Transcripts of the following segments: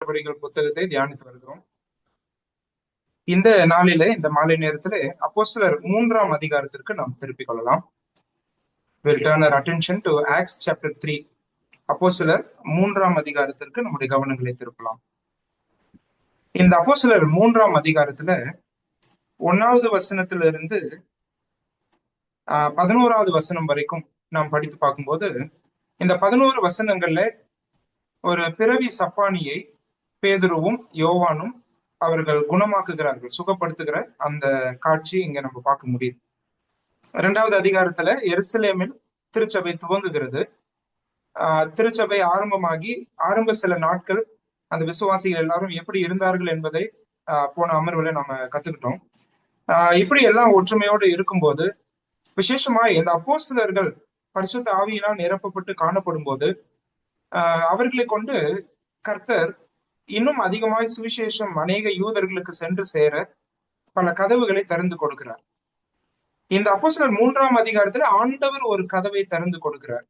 நடவடிக்கைகள் புத்தகத்தை தியானித்து வருகிறோம். இந்த நாளிலே இந்த மாலை நேரத்திலே அப்போஸ்தலர் 3ஆம் அதிகாரத்திற்கு நாம் திருப்பிக் கொள்ளலாம். We'll turn our attention to Acts chapter 3. அப்போஸ்தலர் 3ஆம் அதிகாரத்திற்கு நம்முடைய கவனங்களை திருப்பலாம். இந்த அப்போஸ்தலர் 3ஆம் அதிகாரத்துல 1வது வசனத்திலிருந்து 11வது வசனம் வரைக்கும் நாம் படித்து பார்க்கும்போது, இந்த 11 வசனங்கள்ல ஒரு பிறவி சப்பானியை பேதுருவும் யோவானும் அவர்கள் குணமாக்குகிறார்கள், சுகப்படுத்துகிற அந்த காட்சி இங்க நம்ம பார்க்க முடியுது. 2வது அதிகாரத்துல எருசலேமில் திருச்சபை துவங்குகிறது. திருச்சபை ஆரம்பமாகி ஆரம்ப சில நாட்கள் அந்த விசுவாசிகள் எல்லாரும் எப்படி இருந்தார்கள் என்பதை போன அமர்வுல நாம கத்துக்கிட்டோம். இப்படி எல்லாம் ஒற்றுமையோடு இருக்கும்போது, விசேஷமா இந்த அப்போஸ்தலர்கள் பரிசுத்த ஆவியினால் நிரப்பப்பட்டு காணப்படும் போது அவர்களை கொண்டு கர்த்தர் இன்னும் அதிகமாய் சுவிசேஷம் அநேக யூதர்களுக்கு சென்று சேர பல கதவுகளை திறந்து கொடுக்கிறார். இந்த அப்போஸ்தலர் 3ஆம் அதிகாரத்துல ஆண்டவர் ஒரு கதவை திறந்து கொடுக்கிறார்.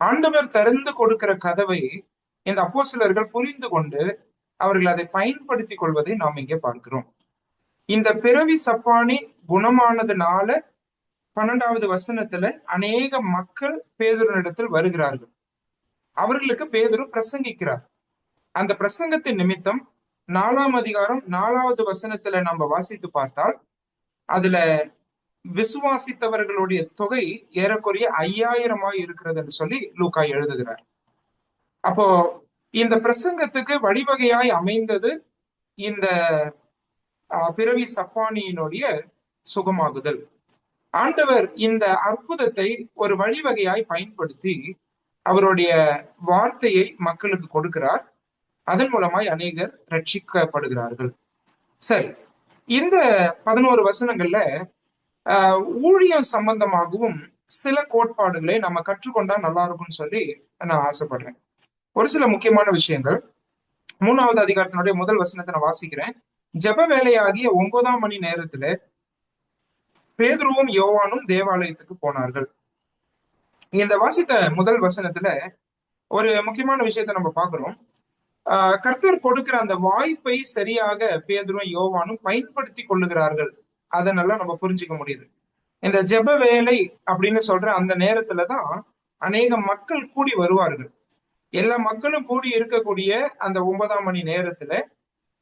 ஆண்டவர் திறந்து கொடுக்கிற கதவை இந்த அப்போஸ்தலர்கள் புரிந்து கொண்டு அவர்கள் அதை பயன்படுத்திக் கொள்வதை நாம் இங்கே பார்க்கிறோம். இந்த பிறவி சப்பானி குணமானதுனால 12வது வசனத்துல அநேக மக்கள் பேதுருவினிடத்தில் வருகிறார்கள். அவர்களுக்கு பேதுரு பிரசங்கிக்கிறார். அந்த பிரசங்கத்தின் நிமித்தம் 4ஆம் அதிகாரம் 4வது வசனத்துல நம்ம வாசித்து பார்த்தால் அதுல விசுவாசித்தவர்களுடைய தொகை ஏறக்குறைய 5000 இருக்கிறது என்று சொல்லி லூக்கா எழுதுகிறார். அப்போ இந்த பிரசங்கத்துக்கு வழிவகையாய் அமைந்தது இந்த பிறவி சப்பானியினுடைய சுகமாகுதல். ஆண்டவர் இந்த அற்புதத்தை ஒரு வழிவகையாய் பயன்படுத்தி அவருடைய வார்த்தையை மக்களுக்கு கொடுக்கிறார். அதன் மூலமாய் அநேகர் ரட்சிக்கப்படுகிறார்கள். சரி, இந்த 11 வசனங்கள்ல ஊழியம் சம்பந்தமாகவும் சில கோட்பாடுகளை நம்ம கற்றுக்கொண்டா நல்லா இருக்கும்னு சொல்லி நான் ஆசைப்படுறேன். ஒரு சில முக்கியமான விஷயங்கள். 3வது அதிகாரத்தினுடைய முதல் வசனத்தை நான் வாசிக்கிறேன். ஜெப வேலையாகிய 9ஆம் மணி நேரத்துல பேதுருவும் யோவானும் தேவாலயத்துக்கு போனார்கள். இந்த வாசித்த முதல் வசனத்துல ஒரு முக்கியமான விஷயத்தை நம்ம பார்க்கிறோம். கர்த்தர் கொடுக்கிற அந்த வாய்ப்பை சரியாக பேதுருவும் யோவானும் பயன்படுத்தி கொள்ளுகிறார்கள். அதனால நம்ம புரிஞ்சுக்க முடியுது. இந்த ஜெப வேலை அப்படின்னு சொல்ற அந்த நேரத்துலதான் அநேக மக்கள் கூடி வருவார்கள். எல்லா மக்களும் கூடி இருக்கக்கூடிய அந்த 9ஆம் மணி நேரத்துல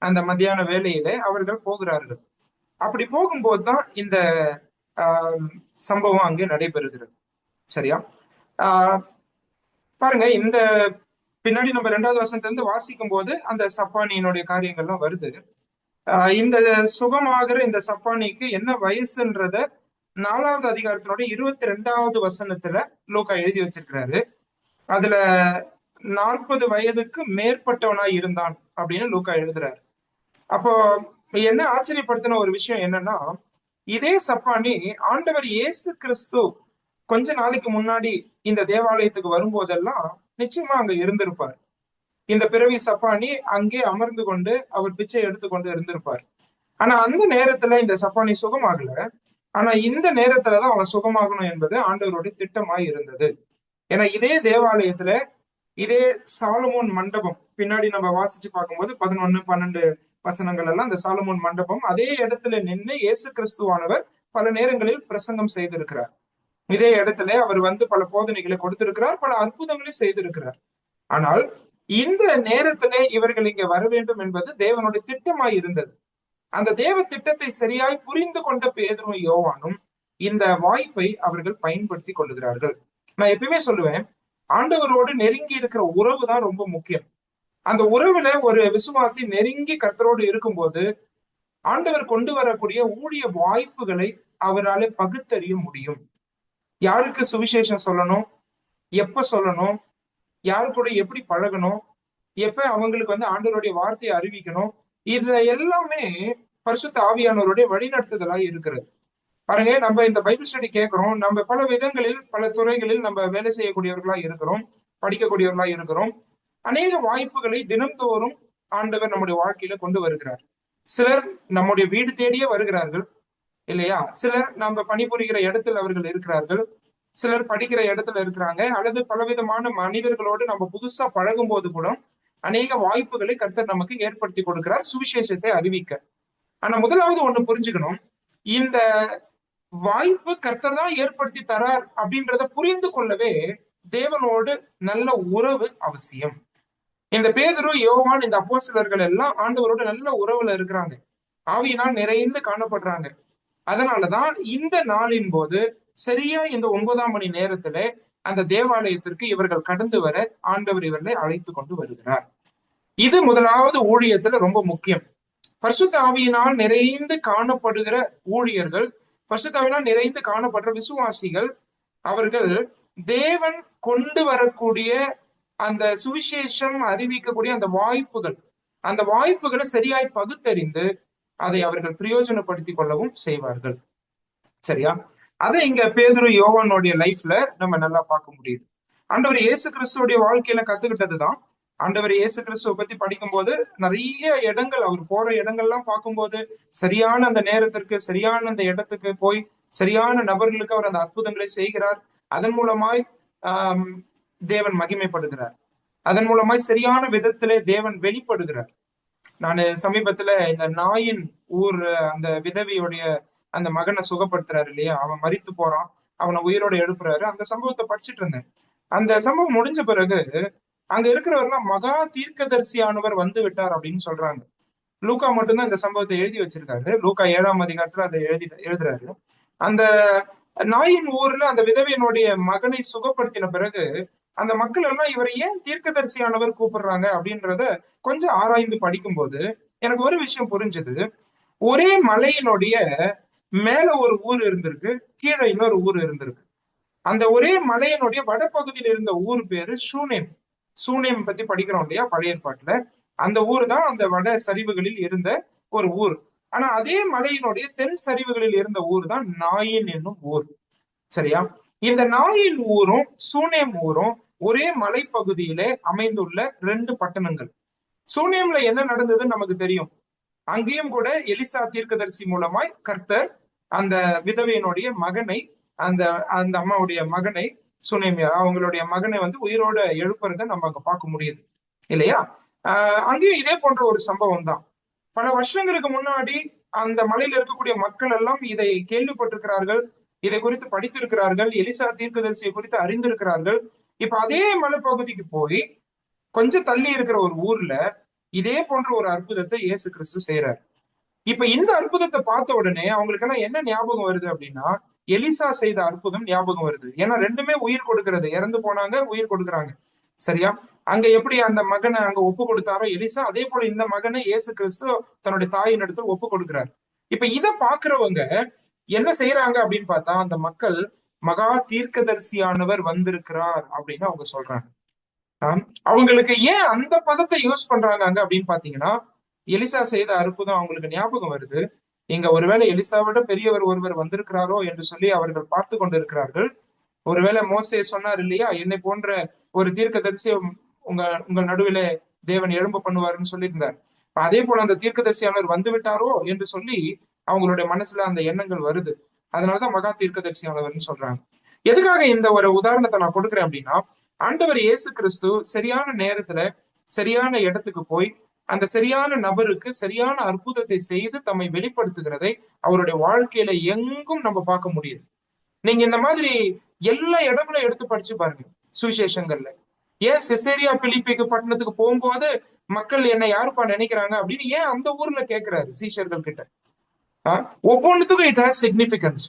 அந்த மத்தியான வேலையில அவர்கள் போகிறார்கள். அப்படி போகும்போதுதான் இந்த சம்பவம் அங்கே நடைபெறுகிறது. சரியா? பாருங்க, இந்த பின்னாடி நம்ம 2வது வசனத்துல இருந்து வாசிக்கும் போது அந்த சப்பானியினுடைய காரியங்கள்லாம் வருது. இந்த சுகமாகிற இந்த சப்பானிக்கு என்ன வயசுன்றத 4வது அதிகாரத்தினுடைய 22வது வசனத்துல லூக்கா எழுதி வச்சிருக்கிறாரு. அதுல 40 வயதுக்கு மேற்பட்டவனாய் இருந்தான் அப்படின்னு லூக்கா எழுதுறாரு. அப்போ என்ன ஆச்சரியப்படுத்தின ஒரு விஷயம் என்னன்னா, இதே சப்பானி ஆண்டவர் இயேசு கிறிஸ்து கொஞ்ச நாளைக்கு முன்னாடி இந்த தேவாலயத்துக்கு வரும்போதெல்லாம் நிச்சயமா அங்க இருந்திருப்பார். இந்த பிறவி சப்பானி அங்கே அமர்ந்து கொண்டு அவர் பிச்சை எடுத்துக்கொண்டு இருந்திருப்பார். ஆனா அந்த நேரத்துல இந்த சப்பானி சுகமாகல. ஆனா இந்த நேரத்துலதான் அவன் சுகமாகணும் என்பது ஆண்டவருடைய திட்டமாய் இருந்தது. ஏன்னா இதே தேவாலயத்துல இதே சாலமோன் மண்டபம் பின்னாடி நம்ம வாசிச்சு பார்க்கும்போது 11, 12 வசனங்கள் எல்லாம் இந்த சாலமோன் மண்டபம் அதே இடத்துல நின்று இயேசு கிறிஸ்துவானவர் பல நேரங்களில் பிரசங்கம் செய்திருக்கிறார். இதே இடத்துல அவர் வந்து பல போதனைகளை கொடுத்திருக்கிறார், பல அற்புதங்களையும் செய்திருக்கிறார். ஆனால் இந்த நேரத்திலே இவர்கள் இங்க வர வேண்டும் என்பது தேவனுடைய திட்டமாய் இருந்தது. அந்த தேவ திட்டத்தை சரியாய் புரிந்து கொண்ட பேதுரும் யோவானும் இந்த வாய்ப்பை அவர்கள் பயன்படுத்தி கொள்ளுகிறார்கள். நான் எப்பயுமே சொல்லுவேன், ஆண்டவரோடு நெருங்கி இருக்கிற உறவு தான் ரொம்ப முக்கியம். அந்த உறவுல ஒரு விசுவாசி நெருங்கி கர்த்தரோடு இருக்கும்போது ஆண்டவர் கொண்டு வரக்கூடிய ஊழிய வாய்ப்புகளை அவரால் பகுத்தறிய முடியும். யாருக்கு சுவிசேஷம் சொல்லணும், எப்ப சொல்லணும், யாரு கூட எப்படி பழகணும், எப்ப அவங்களுக்கு வந்து ஆண்டவருடைய வார்த்தையை அறிவிக்கணும், இது எல்லாமே பரிசுத்த ஆவியானவருடைய வழிநடத்துதலாய் இருக்கிறது. பாருங்க, நம்ம இந்த பைபிள் ஸ்டடி கேட்கிறோம். நம்ம பல விதங்களில் பல துறைகளில் நம்ம வேலை செய்யக்கூடியவர்களா இருக்கிறோம், படிக்கக்கூடியவர்களா இருக்கிறோம். அநேக வாய்ப்புகளை தினம்தோறும் ஆண்டவர் நம்முடைய வாழ்க்கையில கொண்டு வருகிறார். சிலர் நம்முடைய வீடு தேடியே வருகிறார்கள் இல்லையா? சிலர் நம்ம பணிபுரிகிற இடத்துல அவர்கள் இருக்கிறார்கள், சிலர் படிக்கிற இடத்துல இருக்கிறாங்க, அல்லது பலவிதமான மனிதர்களோடு நம்ம புதுசா பழகும் போது கூட அநேக வாய்ப்புகளை கர்த்தர் நமக்கு ஏற்படுத்தி கொடுக்கிறார் சுவிசேஷத்தை அறிவிக்க. ஆனா முதலாவது ஒண்ணு புரிஞ்சுக்கணும், இந்த வாய்ப்பு கர்த்தர் தான் ஏற்படுத்தி தரார் அப்படின்றத புரிந்து கொள்ளவே தேவனோடு நல்ல உறவு அவசியம். இந்த பேதுரு, யோவான், இந்த அப்போஸ்தலர்கள் எல்லாம் ஆண்டவரோட நல்ல உறவுல இருக்கிறாங்க, ஆவியினால் நிறைந்து காணப்படுறாங்க. அதனாலதான் இந்த நாளின் போது சரியா இந்த 9ஆம் மணி நேரத்துல அந்த தேவாலயத்திற்கு இவர்கள் கடந்து வர ஆண்டவர் இவர்களை அழைத்து கொண்டு வருகிறார். இது முதலாவது ஊழியத்துல ரொம்ப முக்கியம். பரிசுத்த ஆவியினால் நிறைந்து காணப்படுகிற ஊழியர்கள், பரிசுத்த ஆவியினால் நிறைந்து காணப்படுற விசுவாசிகள், அவர்கள் தேவன் கொண்டு வரக்கூடிய அந்த சுவிசேஷம் அறிவிக்கக்கூடிய அந்த வாய்ப்புகளை சரியாய் பகுத்தறிந்து அதை அவர்கள் பிரயோஜனப்படுத்திக் கொள்ளவும் செய்வார்கள். சரியா? அதை இங்க பேதுரு, யோவானுடைய லைஃப்ல நம்ம நல்லா பார்க்க முடியுது. ஆண்டவர் இயேசு கிறிஸ்துவோடைய வாழ்க்கையில கத்துக்கிட்டதுதான். ஆண்டவர் இயேசு கிறிஸ்துவை பத்தி படிக்கும்போது நிறைய இடங்கள், அவர் போற இடங்கள்லாம் பார்க்கும்போது சரியான அந்த நேரத்திற்கு சரியான அந்த இடத்துக்கு போய் சரியான நபர்களுக்கு அவர் அந்த அற்புதங்களை செய்கிறார். அதன் மூலமாய் தேவன் மகிமைப்படுகிறார். அதன் மூலமாய் சரியான விதத்திலே தேவன் வெளிப்படுகிறார். நான் சமீபத்துல இந்த நாயின் ஊர் அந்த விதவியோடைய அந்த மகனை சுகப்படுத்துறாரு இல்லையா, அவன் மரித்து போறான், அவனை உயிரோட எழுப்புறாரு. அந்த சம்பவத்தை படிச்சுட்டு இருந்தேன். அந்த சம்பவம் முடிஞ்ச பிறகு அங்க இருக்கிறவர்லாம் மகா தீர்க்கதரிசியானவர் வந்து விட்டார் அப்படின்னு சொல்றாங்க. லூக்கா மட்டும்தான் இந்த சம்பவத்தை எழுதி வச்சிருக்காரு. லூக்கா 7ஆம் அதிகாரத்துல அதை எழுதுறாரு. அந்த நாயின் ஊர்ல அந்த விதவையினுடைய மகனை சுகப்படுத்தின பிறகு அந்த மக்கள் எல்லாம் இவரை ஏன் தீர்க்கதரிசியானவர் கூப்பிடுறாங்க அப்படின்றத கொஞ்சம் ஆராய்ந்து படிக்கும்போது எனக்கு ஒரு விஷயம் புரிஞ்சது. ஒரே மலையினுடைய மேல ஒரு ஊர் இருந்திருக்கு, கீழே இன்னொரு ஊர் இருந்திருக்கு. அந்த ஒரே மலையினுடைய வடபகுதியில் இருந்த ஊர் பேரு சூனேம். சூனேம் பத்தி படிக்கிறோம் இல்லையா பழைய ஏற்பாட்டுல. அந்த ஊர் தான் அந்த வட சரிவுகளில் இருந்த ஒரு ஊர். ஆனா அதே மலையினுடைய தென் சரிவுகளில் இருந்த ஊர் தான் நாயின் என்னும் ஊர். சரியா? இந்த நாயின் ஊரும் சூனேம் ஊரும் ஒரே மலைப்பகுதியிலே அமைந்துள்ள 2 பட்டணங்கள். சூனேம்ல என்ன நடந்ததுன்னு நமக்கு தெரியும். அங்கேயும் கூட எலிசா தீர்க்கதரிசி மூலமாய் கர்த்தர் அந்த விதவையினுடைய மகனை, அந்த அந்த அம்மாவுடைய மகனை, சுனேமியா அவங்களுடைய மகனை உயிரோட எழுப்புறத நம்ம அங்க பார்க்க முடியுது இல்லையா? அங்கேயும் இதே போன்ற ஒரு சம்பவம் தான். பல வருஷங்களுக்கு முன்னாடி அந்த மலையில இருக்கக்கூடிய மக்கள் எல்லாம் இதை கேள்விப்பட்டிருக்கிறார்கள், இதை குறித்து படித்திருக்கிறார்கள், எலிசா தீர்க்கதரிசியை குறித்து அறிந்திருக்கிறார்கள். இப்ப அதே மலைப்பகுதிக்கு போய் கொஞ்சம் தள்ளி இருக்கிற ஒரு ஊர்ல இதே போன்ற ஒரு அற்புதத்தை இயேசு கிறிஸ்து செய்யறாரு. இப்ப இந்த அற்புதத்தை பார்த்த உடனே அவங்களுக்கு எல்லாம் என்ன ஞாபகம் வருது அப்படின்னா, எலிசா செய்த அற்புதம் ஞாபகம் வருது. ஏன்னா ரெண்டுமே உயிர் கொடுக்கிறது, இறந்து போனாங்க, உயிர் கொடுக்குறாங்க. சரியா? அங்க எப்படி அந்த மகனை அங்க ஒப்பு கொடுத்தாரோ எலிசா, அதே போல இந்த மகனை இயேசு கிறிஸ்து தன்னுடைய தாயின் இடத்துல ஒப்பு கொடுக்கிறார். இப்ப இதை பாக்குறவங்க என்ன செய்யறாங்க அப்படின்னு பார்த்தா, அந்த மக்கள் மகா தீர்க்கதரிசியானவர் வந்திருக்கிறார் அப்படின்னு அவங்க சொல்றாங்க. அவங்களுக்கு ஏன் அந்த பதத்தை யூஸ் பண்றாங்க அங்க அப்படின்னு பாத்தீங்கன்னா, எலிசா செய்த அற்புதம் அவங்களுக்கு ஞாபகம் வருது. இங்க ஒருவேளை எலிசாவிட பெரியவர் ஒருவர் வந்திருக்கிறாரோ என்று சொல்லி அவர்கள் பார்த்து கொண்டிருக்கிறார்கள். ஒருவேளை மோசே சொன்னார் இல்லையா, என்னை போன்ற ஒரு தீர்க்கதரிசி உங்கள் நடுவிலே தேவன் எழும்ப பண்ணுவாருன்னு சொல்லியிருந்தார். அதே போல அந்த தீர்க்கதரிசியானவர் வந்து விட்டாரோ என்று சொல்லி அவங்களுடைய மனசுல அந்த எண்ணங்கள் வருது. அதனாலதான் மகா தீர்க்கதரிசியானவர்னு சொல்றாங்க. எதுக்காக இந்த ஒரு உதாரணத்தை நான் கொடுக்குறேன் அப்படின்னா, ஆண்டவர் இயேசு கிறிஸ்து சரியான நேரத்துல சரியான இடத்துக்கு போய் அந்த சரியான நபருக்கு சரியான அற்புதத்தை செய்து தம்மை வெளிப்படுத்துகிறதை அவருடைய வாழ்க்கையில எங்கும் நம்ம பார்க்க முடியுது. நீங்க இந்த மாதிரி எல்லா இடங்களும் எடுத்து படிச்சு பாருங்க சுவிசேஷங்கள்ல. ஏன் செசேரியா பிலிப்பிக்கு பட்டணத்துக்கு போகும்போது மக்கள் என்ன யாருப்பா நினைக்கிறாங்க அப்படின்னு ஏன் அந்த ஊர்ல கேட்கிறாரு சீஷர்கள் கிட்ட. ஒவ்வொன்றுத்துக்கும் இட் ஹாஸ் சிக்னிபிகன்ஸ்.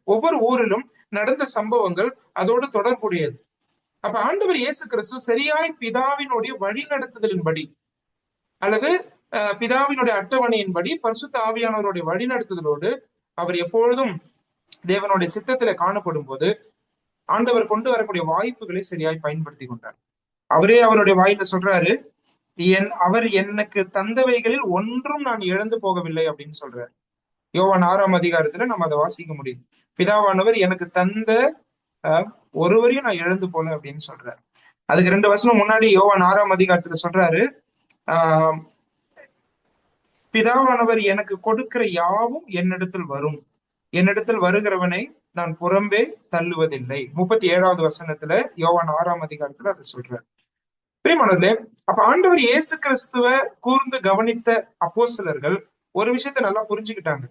ஒவ்வொரு ஊரிலும் நடந்த சம்பவங்கள் அதோடு தொடர்புடையது. அப்ப ஆண்டவர் இயேசு கிறிஸ்து சரியாய் பிதாவினுடைய வழி நடத்துதலின்படி அல்லது பிதாவினுடைய அட்டவணையின்படி பரிசுத்த ஆவியானவருடைய வழி நடத்துதலோடு அவர் எப்பொழுதும் தேவனுடைய சித்தத்தில காணப்படும் போது ஆண்டவர் கொண்டு வரக்கூடிய வாய்ப்புகளை சரியாய் பயன்படுத்தி கொண்டார். அவரே அவருடைய வாயில சொல்றாரு, அவர் எனக்கு தந்தவைகளில் ஒன்றும் நான் இழந்து போகவில்லை அப்படின்னு சொல்றாரு. யோவான் 6ஆம் அதிகாரத்துல நம்ம அதை வாசிக்க முடியும். பிதாவானவர் எனக்கு தந்த ஒருவரையும் நான் இழந்து போல அப்படின்னு சொல்றாரு. அதுக்கு 2 வசனம் முன்னாடி யோவான் 6ஆம் அதிகாரத்துல சொல்றாரு, பிதாவானவர் எனக்கு கொடுக்கிற யாவும் என்னிடத்தில் வரும், என்னிடத்தில் வருகிறவனை நான் புறம்பே தள்ளுவதில்லை. 37வது வசனத்துல யோவான் 6ஆம் அதிகாரத்துல அதை சொல்றாரு. பிரியமானவர்களே, அப்ப ஆண்டவர் இயேசு கிறிஸ்துவ கூர்ந்து கவனித்த அப்போஸ்தலர்கள் ஒரு விஷயத்தை நல்லா புரிஞ்சுக்கிட்டாங்க.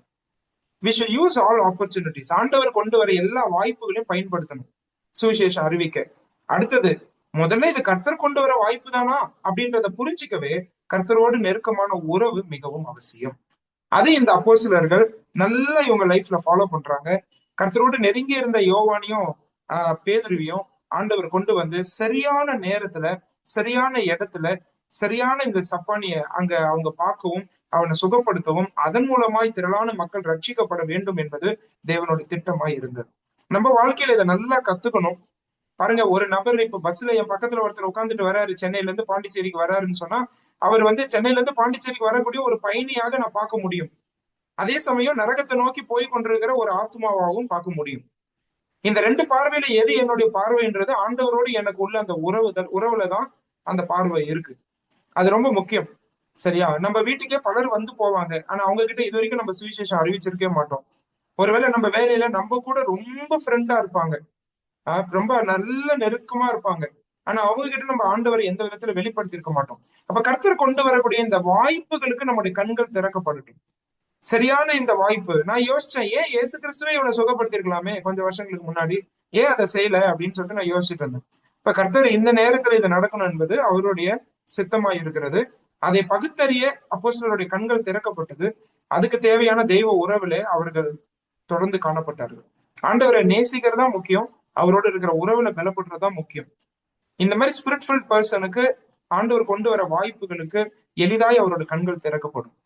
we should use all opportunities. ஆண்டவர் கொண்டு வர எல்லா வாய்ப்புகளையும் பயன்படுத்தணும் சுவிசேஷம் அறிவிக்க. அடுத்தது, முதல்ல இது கர்த்தர் கொண்டு வர வாய்ப்பு தானா அப்படின்றத புரிஞ்சுக்கவே கர்த்தரோடு நெருக்கமான உறவு மிகவும் அவசியம். அது இந்த அப்போஸ்தலர்கள் நல்லா இவங்க லைஃப்ல ஃபாலோ பண்றாங்க. கர்த்தரோடு நெருங்கி இருந்த யோவானையும் பேதுருவையும் ஆண்டவர் கொண்டு வந்து சரியான நேரத்துல, சரியான இடத்துல, சரியான இந்த சப்பானிய அங்க அவங்க பார்க்கவும், அவனை சுகப்படுத்தவும், அதன் மூலமாய் திரளான மக்கள் ரட்சிக்கப்பட வேண்டும் என்பது தேவனுடைய திட்டமாய் இருந்தது. நம்ம வாழ்க்கையில இதை நல்லா கத்துக்கணும். பாருங்க, ஒரு நபர் இப்ப பஸ்ல என் பக்கத்துல ஒருத்தர் உட்காந்துட்டு வராரு, சென்னையில இருந்து பாண்டிச்சேரிக்கு வராருன்னு சொன்னா, அவர் வந்து சென்னையில இருந்து பாண்டிச்சேரிக்கு வரக்கூடிய ஒரு பயணியாக நான் பார்க்க முடியும். அதே சமயம் நரகத்தை நோக்கி போய் கொண்டிருக்கிற ஒரு ஆத்மாவாகவும் பார்க்க முடியும். இந்த ரெண்டு பார்வையில எது என்னுடைய பார்வைன்றது ஆண்டவரோடு எனக்கு உள்ள அந்த உறவுலதான் அந்த பார்வை இருக்கு. அது ரொம்ப முக்கியம். சரியா? நம்ம வீட்டுக்கே பலர் வந்து போவாங்க. ஆனா அவங்க கிட்ட இது வரைக்கும் நம்ம சுவிசேஷம் அறிவிச்சிருக்கவே மாட்டோம். ஒருவேளை நம்ம வேலையில நம்ம கூட ரொம்ப ஃப்ரெண்டா இருப்பாங்க, ரொம்ப நல்ல நெருக்கமா இருப்பாங்க. ஆனா அவங்க கிட்ட நம்ம ஆண்டவரை எந்த விதத்துல வெளிப்படுத்தி இருக்க மாட்டோம். அப்ப கர்த்தர் கொண்டு வரக்கூடிய இந்த வாய்ப்புகளுக்கு நம்முடைய கண்கள் திறக்கப்படட்டும். சரியான இந்த வாய்ப்பு நான் யோசிச்சேன், ஏன் இயேசு கிறிஸ்துவே இவனை சுகப்படுத்திருக்கலாமே கொஞ்சம் வருஷங்களுக்கு முன்னாடி, ஏன் அதை செய்யல அப்படின்னு சொல்லிட்டு நான் யோசிச்சுட்டு இருந்தேன். இப்ப கர்த்தர் இந்த நேரத்துல இது நடக்கணும் என்பது அவருடைய சித்தமாய் இருக்கிறது. அதை பகுத்தறிய அப்போஸ்தலருடைய கண்கள் திறக்கப்பட்டது. அதுக்கு தேவையான தெய்வ உறவுல அவர்கள் தொடர்ந்து காணப்பட்டார்கள். ஆண்டவரை நேசிக்கிறதா முக்கியம், அவரோடு இருக்கிற உறவுல பலப்படுறதா முக்கியம். இந்த மாதிரி ஸ்பிரிட்ஃபுல் பர்சனுக்கு ஆண்டவர் கொண்டு வர வாய்ப்புகளுக்கு எளிதாய் அவரோட கண்கள் திறக்கப்படும்.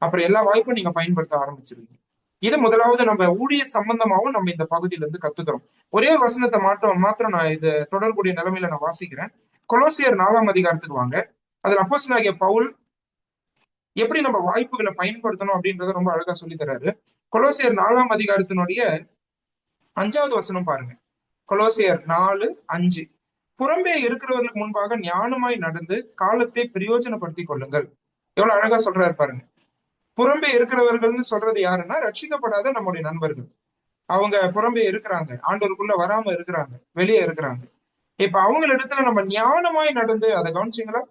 அப்புறம் எல்லா வாய்ப்பும் நீங்க பயன்படுத்த ஆரம்பிச்சிருவீங்க. இது முதலாவது நம்ம ஊழிய சம்பந்தமாவும் நம்ம இந்த பகுதியில இருந்து கத்துக்கிறோம். ஒரே ஒரு வசனத்தை மாத்திரம் நான் இது தொடர்புடைய நிலைமையில நான் வாசிக்கிறேன். கொலோசியர் 4ஆம் அதிகாரத்துக்கு வாங்க. அதுல அப்போஸ்தலனாகிய பவுல் எப்படி நம்ம வாய்ப்புகளை பயன்படுத்தணும் அப்படின்றத ரொம்ப அழகா சொல்லி தர்றாரு. கொலோசியர் 4ஆம் அதிகாரத்தினுடைய 5வது வசனம் பாருங்க. கொலோசியர் 4:5. புறம்பே இருக்கிறவர்களுக்கு முன்பாக ஞானமாய் நடந்து காலத்தை பிரயோஜனப்படுத்திக் கொள்ளுங்கள். எவ்வளவு அழகா சொல்றாரு பாருங்க. புறம்பே இருக்கிறவர்கள்னு சொல்றது யாருன்னா, ரட்சிக்கப்படாத நம்முடைய நண்பர்கள். அவங்க புறம்பே இருக்கிறாங்க, ஆண்டவருக்குள்ள வராம இருக்கிறாங்க, வெளியே இருக்கிறாங்க. இப்ப அவங்களிடத்துல நம்ம ஞானமாய் நடந்து, அதை கவனிச்சீங்களா?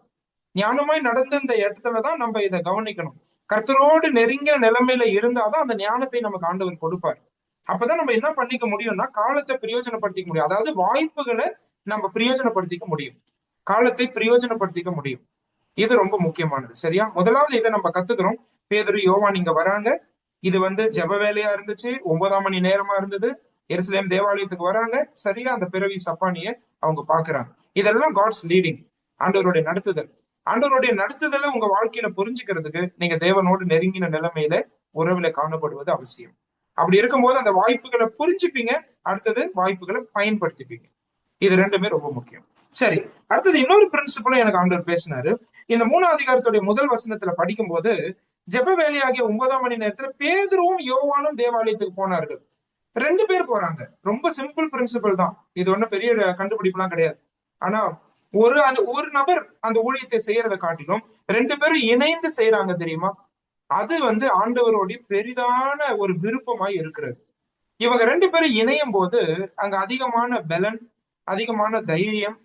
ஞானமாய் நடந்த இந்த இடத்துலதான் நம்ம இதை கவனிக்கணும். கர்த்தரோடு நெருங்கிய நிலைமையில இருந்தாதான் அந்த ஞானத்தை நமக்கு ஆண்டவர் கொடுப்பார். அப்பதான் நம்ம என்ன பண்ணிக்க முடியும்னா, காலத்தை பிரயோஜனப்படுத்திக்க முடியும். அதாவது வாய்ப்புகளை நம்ம பிரயோஜனப்படுத்திக்க முடியும், காலத்தை பிரயோஜனப்படுத்திக்க முடியும். இது ரொம்ப முக்கியமானது. சரியா? முதலாவது இதை நம்ம கத்துக்கிறோம். பேதுரு யோவான் இங்க வராங்க. இது வந்து ஜெப வேலையா இருந்துச்சு, 9ஆம் மணி நேரமா இருந்தது. எருசலேம் தேவாலயத்துக்கு வராங்க. சரியா அந்த பிறவி சப்பானிய அவங்க பாக்குறாங்க. இதெல்லாம் காட்ஸ் லீடிங், ஆண்டவருடைய நடத்துதல். ஆண்டவருடைய நடத்துதலை உங்க வாழ்க்கையில புரிஞ்சுக்கிறதுக்கு நீங்க தேவனோடு நெருங்கின நிலைமையில உறவுல காணப்படுவது அவசியம். அப்படி இருக்கும்போது அந்த வாய்ப்புகளை புரிஞ்சுப்பீங்க, அடுத்தது வாய்ப்புகளை பயன்படுத்திப்பீங்க. இது ரெண்டுமே ரொம்ப முக்கியம். சரி, அடுத்தது இன்னொரு பிரின்சிபலும் எனக்கு ஆண்டவர் பேசினாரு. இந்த 3ஆம் அதிகாரத்துடைய முதல் வசனத்துல படிக்கும்போது, ஜெப வேலையாகிய 9ஆம் மணி நேரத்துல பேதுருவும் யோவானும் தேவாலயத்துக்கு போனார்கள். 2 பேர் போறாங்க. ரொம்ப சிம்பிள் பிரின்சிபல் தான். இது ஒண்ணும் பெரிய கண்டுபிடிப்புலாம் கிடையாது. ஆனா ஒரு நபர் அந்த ஊழியத்தை செய்யறதை காட்டிலும் 2 பேரும் இணைந்து செய்யறாங்க தெரியுமா? அது வந்து ஆண்டவருடைய பெரிதான ஒரு விருப்பமாய் இருக்கிறது. இவங்க 2 பேரும் இணையும் போது அங்க அதிகமான பலன், அதிகமான தைரியம்,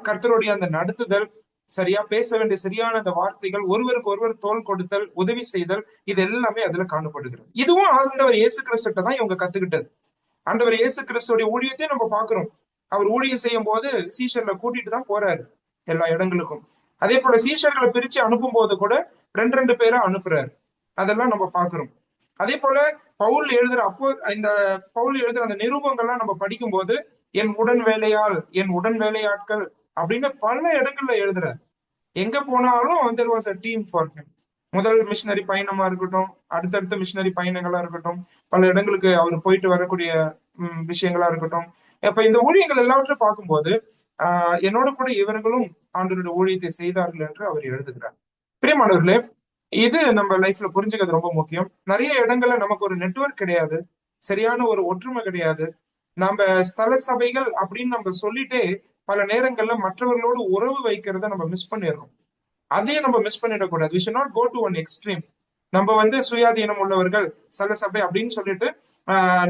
கர்த்தருடைய அந்த நடத்துதல், சரியா பேச வேண்டிய சரியான அந்த வார்த்தைகள், ஒருவருக்கு ஒருவர் தோள் கொடுத்தல், உதவி செய்தல், இது எல்லாமே அதுல காணப்படுகிறது. இதுவும் ஆண்டவர் இயேசு கிறிஸ்துட்ட தான் இவங்க கத்துக்கிட்டது. ஆண்டவர் இயேசு கிறிஸ்துடைய ஊழியத்தையும் நம்ம பாக்குறோம். அவர் ஊழியம் செய்யும் போது சீஷர்களை கூட்டிட்டு தான் போறாரு எல்லா இடங்களுக்கும். அதே போல சீஷர்களை பிரிச்சு அனுப்பும் போது கூட 2 பேரா அனுப்புறாரு. அதெல்லாம் நம்ம பாக்குறோம். அதே போல பவுல் எழுதுற பவுல் எழுதுற அந்த நிருபங்கள்லாம் நம்ம படிக்கும் போது, என் உடன் வேலையாள், என் உடன் வேலையாட்கள் அப்படின்னு பல இடங்கள்ல எழுதுறாரு. எங்க போனாலும் there was a team for him. முதல் மிஷினரி பயணமா இருக்கட்டும், அடுத்தடுத்த மிஷினரி பயணங்களா இருக்கட்டும், பல இடங்களுக்கு அவர் போயிட்டு வரக்கூடிய விஷயங்களா இருக்கட்டும். அப்ப இந்த ஊழியங்கள் எல்லாவற்றையும் பார்க்கும்போது என்னோட கூட இவர்களும் ஆண்டவருடைய ஊழியத்தை செய்தார்கள் என்று அவர் எழுதுகிறார். பிரியமானவர்களே, இது நம்ம லைஃப்ல புரிஞ்சுக்கிறது ரொம்ப முக்கியம். நிறைய இடங்கள்ல நமக்கு ஒரு நெட்வொர்க் கிடையாது, சரியான ஒரு ஒற்றுமை கிடையாது. நம்ம ஸ்தல சபைகள் அப்படின்னு நம்ம சொல்லிட்டே பல நேரங்கள்ல மற்றவர்களோடு உறவு வைக்கிறத நம்ம மிஸ் பண்ணிடுறோம். அதையும் நம்ம மிஸ் பண்ணிடக்கூடாது. we should not go to one extreme. நம்ம வந்து சுயாதீனம் உள்ளவர்கள் ஸ்தல சபை அப்படின்னு சொல்லிட்டு